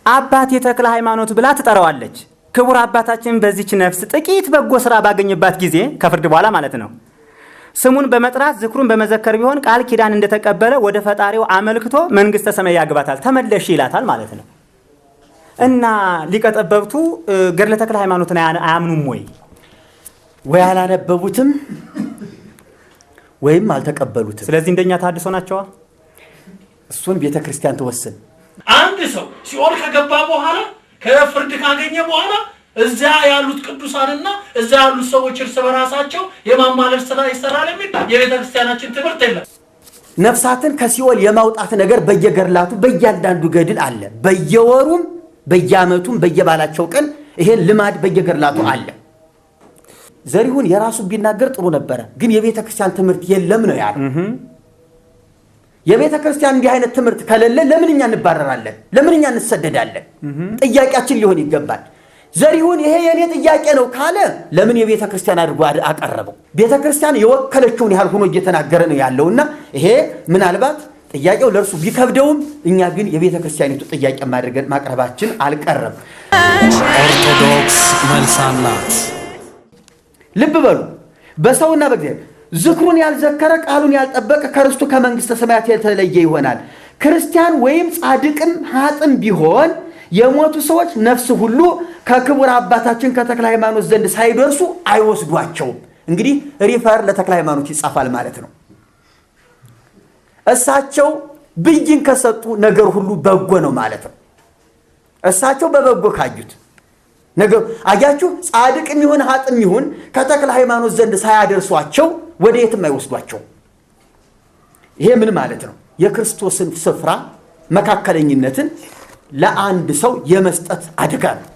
አባቴ ተክለ ሃይማኖት ብላ ትጠራዋለች። ክቡር አባታችን በዚች ነፍስ ጥቂት በጎ ስራ ባገኝባት ጊዜ ከፍርድ በኋላ ማለት ነው ስሙን በመጥራት ዝክሩን በመዘከር ቢሆን ቃል ኪዳን እንደተቀበለ ወደ ፈጣሪው አመልክቶ መንግስተ ሰማይ ያግባታል፣ ተመለሽ ይላታል ማለት ነው። እና ሊቀ ጠበብቱ ገድለ ተክለ ሃይማኖትን አያምኑም ወይ? ወይ አላነበቡትም ወይም አልተቀበሉትም። ስለዚህ እንደኛ ታድሶ ናቸዋ። እሱን ቤተ ክርስቲያን ትወስን። አንድ ሰው ሲኦል ከገባ በኋላ ከፍርድ ካገኘ በኋላ እዚያ ያሉት ቅዱሳንና እዚያ ያሉት ሰዎች እርስ በራሳቸው የማማለድ ስራ ይሰራል የሚል የቤተ ክርስቲያናችን ትምህርት የለም። ነፍሳትን ከሲኦል የማውጣት ነገር በየገድላቱ በእያንዳንዱ ገድል አለ። በየወሩም በየዓመቱም በየባላቸው ቀን ይሄን ልማድ በየገድላቱ አለ። ዘሪሁን የራሱ ቢናገር ጥሩ ነበረ፣ ግን የቤተ ክርስቲያን ትምህርት የለም ነው ያለው። የቤተ ክርስቲያን እንዲህ አይነት ትምህርት ከሌለ ለምን እኛ እንባረራለን? ለምን እኛ እንሰደዳለን? ጥያቄያችን ሊሆን ይገባል። ዘሪሁን ይሄ የኔ ጥያቄ ነው ካለ ለምን የቤተ ክርስቲያን አድርጎ አቀረበው? ቤተ ክርስቲያን የወከለችውን ያህል ሆኖ እየተናገረ ነው ያለውና ይሄ ምናልባት ጥያቄው ለእርሱ ቢከብደውም እኛ ግን የቤተ ክርስቲያኒቱ ጥያቄ ማቅረባችን አልቀረም። ኦርቶዶክስ መልስ አላት። ልብ በሉ። በሰውና በእግዚአብሔር ዝክሩን ያልዘከረ ቃሉን ያልጠበቀ ከርስቱ ከመንግስተ ሰማያት የተለየ ይሆናል። ክርስቲያን ወይም ጻድቅም ኃጥም ቢሆን የሞቱ ሰዎች ነፍስ ሁሉ ከክቡር አባታችን ከተክለ ሃይማኖት ዘንድ ሳይደርሱ አይወስዷቸውም። እንግዲህ ሪፈር ለተክለ ሃይማኖት ይጻፋል ማለት ነው። እሳቸው ብይን ከሰጡ ነገር ሁሉ በጎ ነው ማለት ነው። እሳቸው በበጎ ካዩት ነገር አያችሁ፣ ጻድቅም ይሁን ኃጥም ይሁን ከተክለ ሃይማኖት ዘንድ ሳያደርሷቸው ወደ የትም አይወስዷቸው። ይሄ ምን ማለት ነው? የክርስቶስን ስፍራ መካከለኝነትን ለአንድ ሰው የመስጠት አደጋ ነው።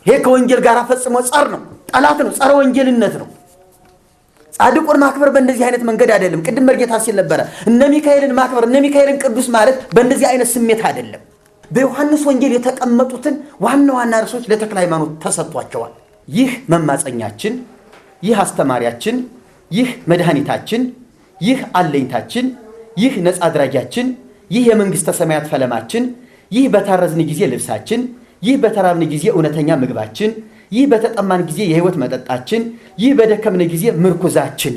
ይሄ ከወንጌል ጋር ፈጽሞ ጸር ነው፣ ጠላት ነው፣ ጸረ ወንጌልነት ነው። ጻድቁን ማክበር በእንደዚህ አይነት መንገድ አይደለም። ቅድም መርጌታ ሲል ነበረ እነ ሚካኤልን ማክበር፣ እነ ሚካኤልን ቅዱስ ማለት በእንደዚህ አይነት ስሜት አይደለም። በዮሐንስ ወንጌል የተቀመጡትን ዋና ዋና ርዕሶች ለተክለ ሃይማኖት ተሰጥቷቸዋል። ይህ መማፀኛችን፣ ይህ አስተማሪያችን፣ ይህ መድኃኒታችን፣ ይህ አለኝታችን፣ ይህ ነፃ አድራጊያችን፣ ይህ የመንግስተ ሰማያት ፈለማችን፣ ይህ በታረዝን ጊዜ ልብሳችን፣ ይህ በተራብን ጊዜ እውነተኛ ምግባችን፣ ይህ በተጠማን ጊዜ የህይወት መጠጣችን፣ ይህ በደከምን ጊዜ ምርኩዛችን።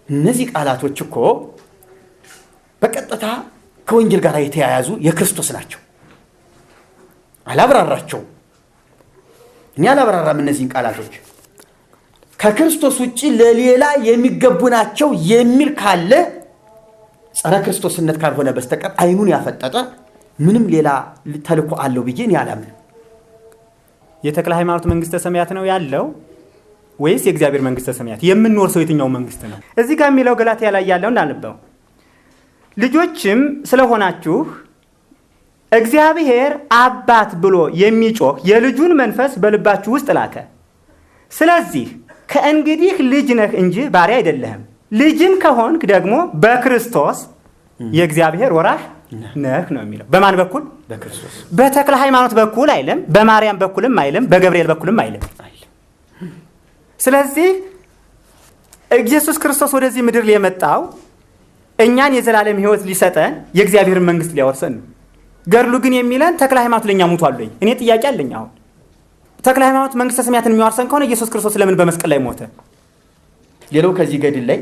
እነዚህ ቃላቶች እኮ በቀጥታ ከወንጌል ጋር የተያያዙ የክርስቶስ ናቸው። አላብራራቸው፣ እኔ አላብራራም። እነዚህን ቃላቶች ከክርስቶስ ውጪ ለሌላ የሚገቡ ናቸው የሚል ካለ ጸረ ክርስቶስነት ካልሆነ በስተቀር አይኑን ያፈጠጠ ምንም ሌላ ተልኮ አለው ብዬ እኔ አላምንም። የተክለ ሃይማኖት መንግስተ ሰማያት ነው ያለው ወይስ የእግዚአብሔር መንግስተ ሰማያት? የምንወርሰው የትኛው መንግስት ነው? እዚህ ጋር የሚለው ገላትያ ላይ ያለው እንዳነበው ልጆችም ስለሆናችሁ እግዚአብሔር አባት ብሎ የሚጮህ የልጁን መንፈስ በልባችሁ ውስጥ ላከ። ስለዚህ ከእንግዲህ ልጅ ነህ እንጂ ባሪያ አይደለህም። ልጅም ከሆንክ ደግሞ በክርስቶስ የእግዚአብሔር ወራሽ ነህ ነው የሚለው። በማን በኩል? በክርስቶስ። በተክለ ሃይማኖት በኩል አይልም፣ በማርያም በኩልም አይልም፣ በገብርኤል በኩልም አይልም። ስለዚህ ኢየሱስ ክርስቶስ ወደዚህ ምድር የመጣው እኛን የዘላለም ህይወት ሊሰጠን የእግዚአብሔርን መንግስት ሊያወርሰን ነው። ገድሉ ግን የሚለን ተክለ ሃይማኖት ለኛ ሙቷል ወይ? እኔ ጥያቄ አለኝ። አሁን ተክለ ሃይማኖት መንግስተ ሰማያትን የሚያወርሰን ከሆነ ኢየሱስ ክርስቶስ ለምን በመስቀል ላይ ሞተ? ሌላው ከዚህ ገድል ላይ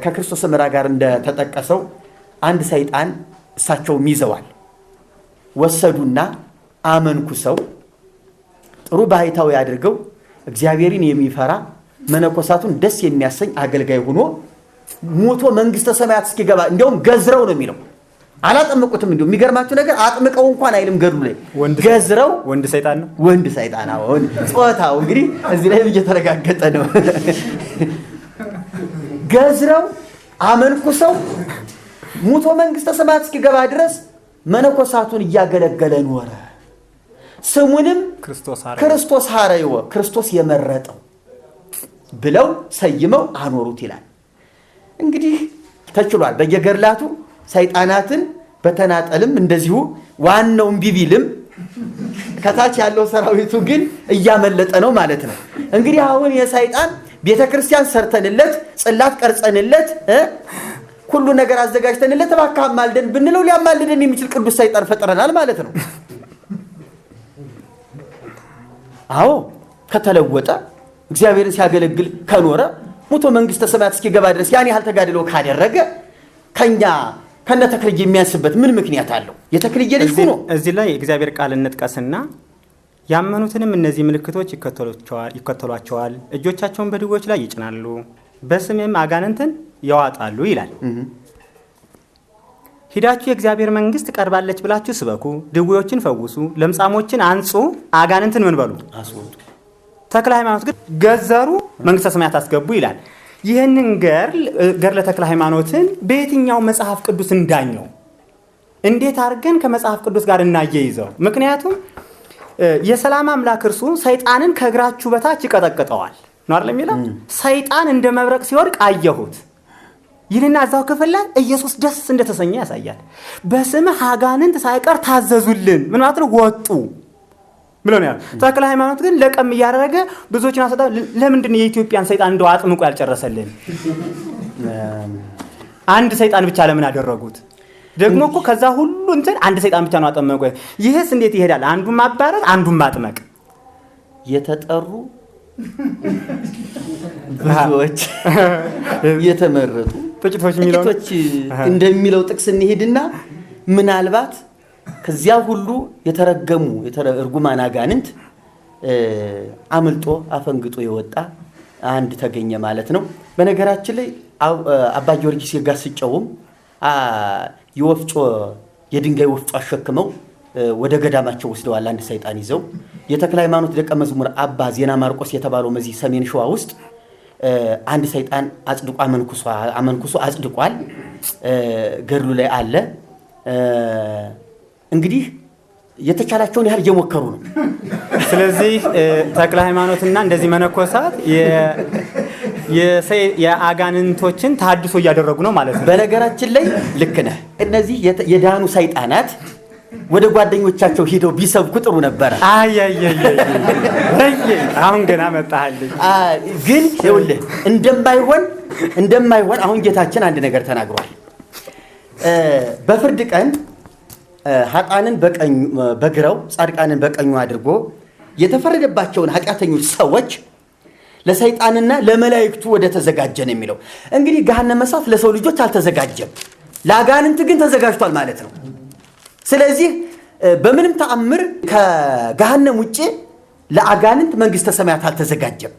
ከክርስቶስ ሰምራ ጋር እንደተጠቀሰው አንድ ሰይጣን እሳቸውም ይዘዋል። ወሰዱና አመንኩ ሰው ጥሩ ባህታዊ አድርገው እግዚአብሔርን የሚፈራ መነኮሳቱን ደስ የሚያሰኝ አገልጋይ ሆኖ ሞቶ መንግስተ ሰማያት እስኪገባ እንዲያውም ገዝረው ነው የሚለው። አላጠመቁትም። እንዲሁ የሚገርማችሁ ነገር አጥምቀው እንኳን አይልም ገድሉ ላይ ገዝረው። ወንድ ሰይጣን ነው። ወንድ ሰይጣን አሁን ጾታው እንግዲህ እዚህ ላይ እየተረጋገጠ ነው። ገዝረው አመንኩሰው ሙቶ መንግስተ ሰማያት እስኪገባ ድረስ መነኮሳቱን እያገለገለ ኖረ። ስሙንም ክርስቶስ ሐረዮ ክርስቶስ የመረጠው ብለው ሰይመው አኖሩት ይላል። እንግዲህ ተችሏል። በየገርላቱ ሰይጣናትን በተናጠልም እንደዚሁ ዋናውን ቢቢልም ከታች ያለው ሰራዊቱ ግን እያመለጠ ነው ማለት ነው። እንግዲህ አሁን የሰይጣን ቤተክርስቲያን ሰርተንለት ጽላት ቀርጸንለት ሁሉ ነገር አዘጋጅተንለት እባክህ አማልደን ብንለው ሊያማልደን የሚችል ቅዱስ ሰይጣን ፈጥረናል ማለት ነው። አዎ ከተለወጠ እግዚአብሔርን ሲያገለግል ከኖረ ሙቶ መንግስተ ሰማያት እስኪገባ ድረስ ያን ያህል ተጋድሎ ካደረገ ከኛ ከነ ተክልዬ የሚያንስበት ምን ምክንያት አለው? የተክልዬ ልጅ ሆኖ እዚህ ላይ እግዚአብሔር ቃል እንጥቀስና ያመኑትንም እነዚህ ምልክቶች ይከተሏቸዋል፣ እጆቻቸውን በድውዮች ላይ ይጭናሉ፣ በስሜም አጋንንትን ያዋጣሉ ይላል። ሂዳችሁ የእግዚአብሔር መንግስት ቀርባለች ብላችሁ ስበኩ፣ ድውዮችን ፈውሱ፣ ለምጻሞችን አንጹ፣ አጋንንትን ምን በሉ አስወጡ። ተክለ ሃይማኖት ግን ገዘሩ፣ መንግስተ ሰማያት አስገቡ ይላል። ይህንን ገድለ ተክለ ሃይማኖትን በየትኛው መጽሐፍ ቅዱስ እንዳኘው እንዴት አድርገን ከመጽሐፍ ቅዱስ ጋር እናያይዘው? ምክንያቱም የሰላም አምላክ እርሱ ሰይጣንን ከእግራችሁ በታች ይቀጠቅጠዋል ነው አይደል የሚለው? ሰይጣን እንደ መብረቅ ሲወድቅ አየሁት ይልና እዛው ክፍል ላይ ኢየሱስ ደስ እንደተሰኘ ያሳያል። በስምህ አጋንንት ሳይቀር ታዘዙልን ምን ማለት ነው? ወጡ ብሎ ነው። ተክለ ሃይማኖት ግን ለቀም እያደረገ ብዙዎችን አሰጣ። ለምንድን ነው የኢትዮጵያን ሰይጣን እንደው አጥምቆ ያልጨረሰልን? አንድ ሰይጣን ብቻ ለምን አደረጉት? ደግሞ እኮ ከዛ ሁሉ እንትን አንድ ሰይጣን ብቻ ነው አጠመቀ። ይሄስ እንዴት ይሄዳል? አንዱን ማባረር አንዱን ማጥመቅ። የተጠሩ ብዙዎች የተመረጡ ጥቂቶች እንደሚለው ጥቅስ እንሄድና ምናልባት ከዚያ ሁሉ የተረገሙ እርጉማን አጋንንት አምልጦ አፈንግጦ የወጣ አንድ ተገኘ ማለት ነው። በነገራችን ላይ አባ ጊዮርጊስ የጋስጨውም የወፍጮ የድንጋይ ወፍጮ አሸክመው ወደ ገዳማቸው ወስደዋል። አንድ ሰይጣን ይዘው የተክለ ሃይማኖት ደቀ መዝሙር አባ ዜና ማርቆስ የተባለው መዚህ ሰሜን ሸዋ ውስጥ አንድ ሰይጣን አጽድቆ አመንኩሶ አጽድቋል። ገድሉ ላይ አለ። እንግዲህ የተቻላቸውን ያህል እየሞከሩ ነው። ስለዚህ ተክለ ሃይማኖትና እንደዚህ መነኮሳት የአጋንንቶችን ታድሶ እያደረጉ ነው ማለት ነው። በነገራችን ላይ ልክ ነህ። እነዚህ የዳኑ ሰይጣናት ወደ ጓደኞቻቸው ሄደው ቢሰብኩ ጥሩ ነበረ። አሁን ገና መጣልኝ። ግን ይኸውልህ እንደማይሆን አሁን ጌታችን አንድ ነገር ተናግሯል። በፍርድ ቀን ኃጥአንን በግራው ጻድቃንን በቀኙ አድርጎ የተፈረደባቸውን ኃጢአተኞች ሰዎች ለሰይጣንና ለመላእክቱ ወደ ተዘጋጀ ነው የሚለው። እንግዲህ ገሃነመ እሳት ለሰው ልጆች አልተዘጋጀም፣ ለአጋንንት ግን ተዘጋጅቷል ማለት ነው። ስለዚህ በምንም ተአምር ከገሃነም ውጪ ለአጋንንት መንግስተ ሰማያት አልተዘጋጀም።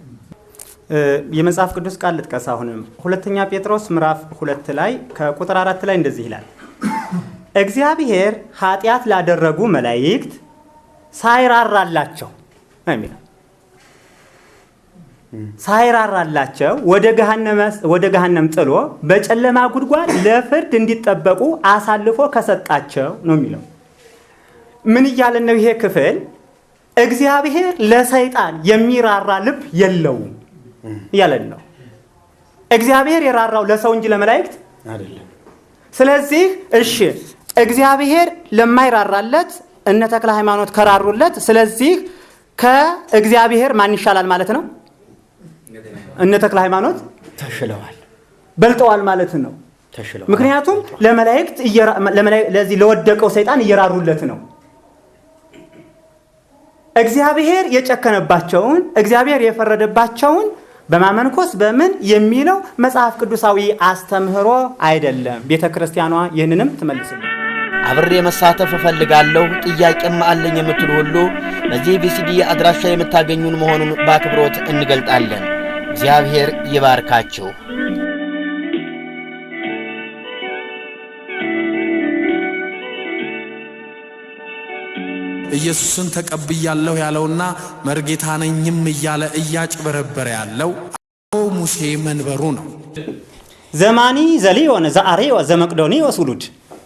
የመጽሐፍ ቅዱስ ቃል ልጥቀስ። አሁንም ሁለተኛ ጴጥሮስ ምዕራፍ 2 ላይ ከቁጥር 4 ላይ እንደዚህ ይላል፣ እግዚአብሔር ኃጢአት ላደረጉ መላእክት ሳይራራላቸው ወደ ገሃነም ጥሎ በጨለማ ጉድጓድ ለፍርድ እንዲጠበቁ አሳልፎ ከሰጣቸው ነው የሚለው። ምን እያለን ነው ይሄ ክፍል? እግዚአብሔር ለሰይጣን የሚራራ ልብ የለውም እያለን ነው። እግዚአብሔር የራራው ለሰው እንጂ ለመላእክት አይደለም። ስለዚህ እሺ እግዚአብሔር ለማይራራለት እነ ተክለ ሃይማኖት ከራሩለት፣ ስለዚህ ከእግዚአብሔር ማን ይሻላል ማለት ነው? እነ ተክለ ሃይማኖት ተሽለዋል፣ በልጠዋል ማለት ነው። ምክንያቱም ለመላእክት ለዚህ ለወደቀው ሰይጣን እየራሩለት ነው። እግዚአብሔር የጨከነባቸውን እግዚአብሔር የፈረደባቸውን በማመንኮስ በምን የሚለው መጽሐፍ ቅዱሳዊ አስተምህሮ አይደለም። ቤተ ክርስቲያኗ ይህንንም ትመልስልን። አብሬ መሳተፍ እፈልጋለሁ ጥያቄም አለኝ የምትሉ ሁሉ በዚህ ቪሲዲ አድራሻ የምታገኙን መሆኑን በአክብሮት እንገልጣለን። እግዚአብሔር ይባርካችሁ። ኢየሱስን ተቀብያለሁ ያለውና መርጌታ ነኝም እያለ እያጭበረበረ ያለው ሙሴ መንበሩ ነው። ዘማኒ ዘሊዮን ዘአሬዮ ዘመቅዶኒ ወሱሉድ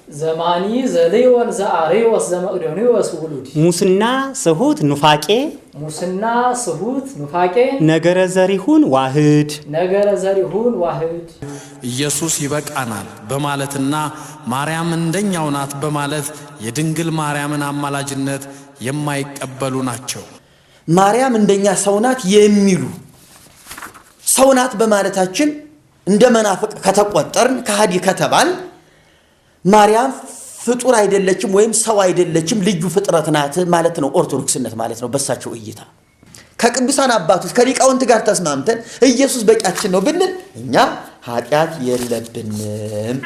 ዘማኒ ዘሌወን ዘአሬወስ ዘመቅዶኒዎስ ውሉድ ሙስና ስሁት ኑፋቄ ሙስና ስሁት ኑፋቄ ነገረ ዘሪሁን ዋህድ ነገረ ዘሪሁን ዋህድ ኢየሱስ ይበቃናል በማለትና ማርያም እንደኛው ናት በማለት የድንግል ማርያምን አማላጅነት የማይቀበሉ ናቸው። ማርያም እንደኛ ሰው ናት የሚሉ ሰው ናት በማለታችን እንደ መናፍቅ ከተቆጠርን ከሃዲ ከተባል ማርያም ፍጡር አይደለችም ወይም ሰው አይደለችም ልዩ ፍጥረት ናት ማለት ነው ኦርቶዶክስነት ማለት ነው በሳቸው እይታ። ከቅዱሳን አባቶች ከሊቃውንት ጋር ተስማምተን ኢየሱስ በቂያችን ነው ብንል እኛ ኃጢአት የለብንም።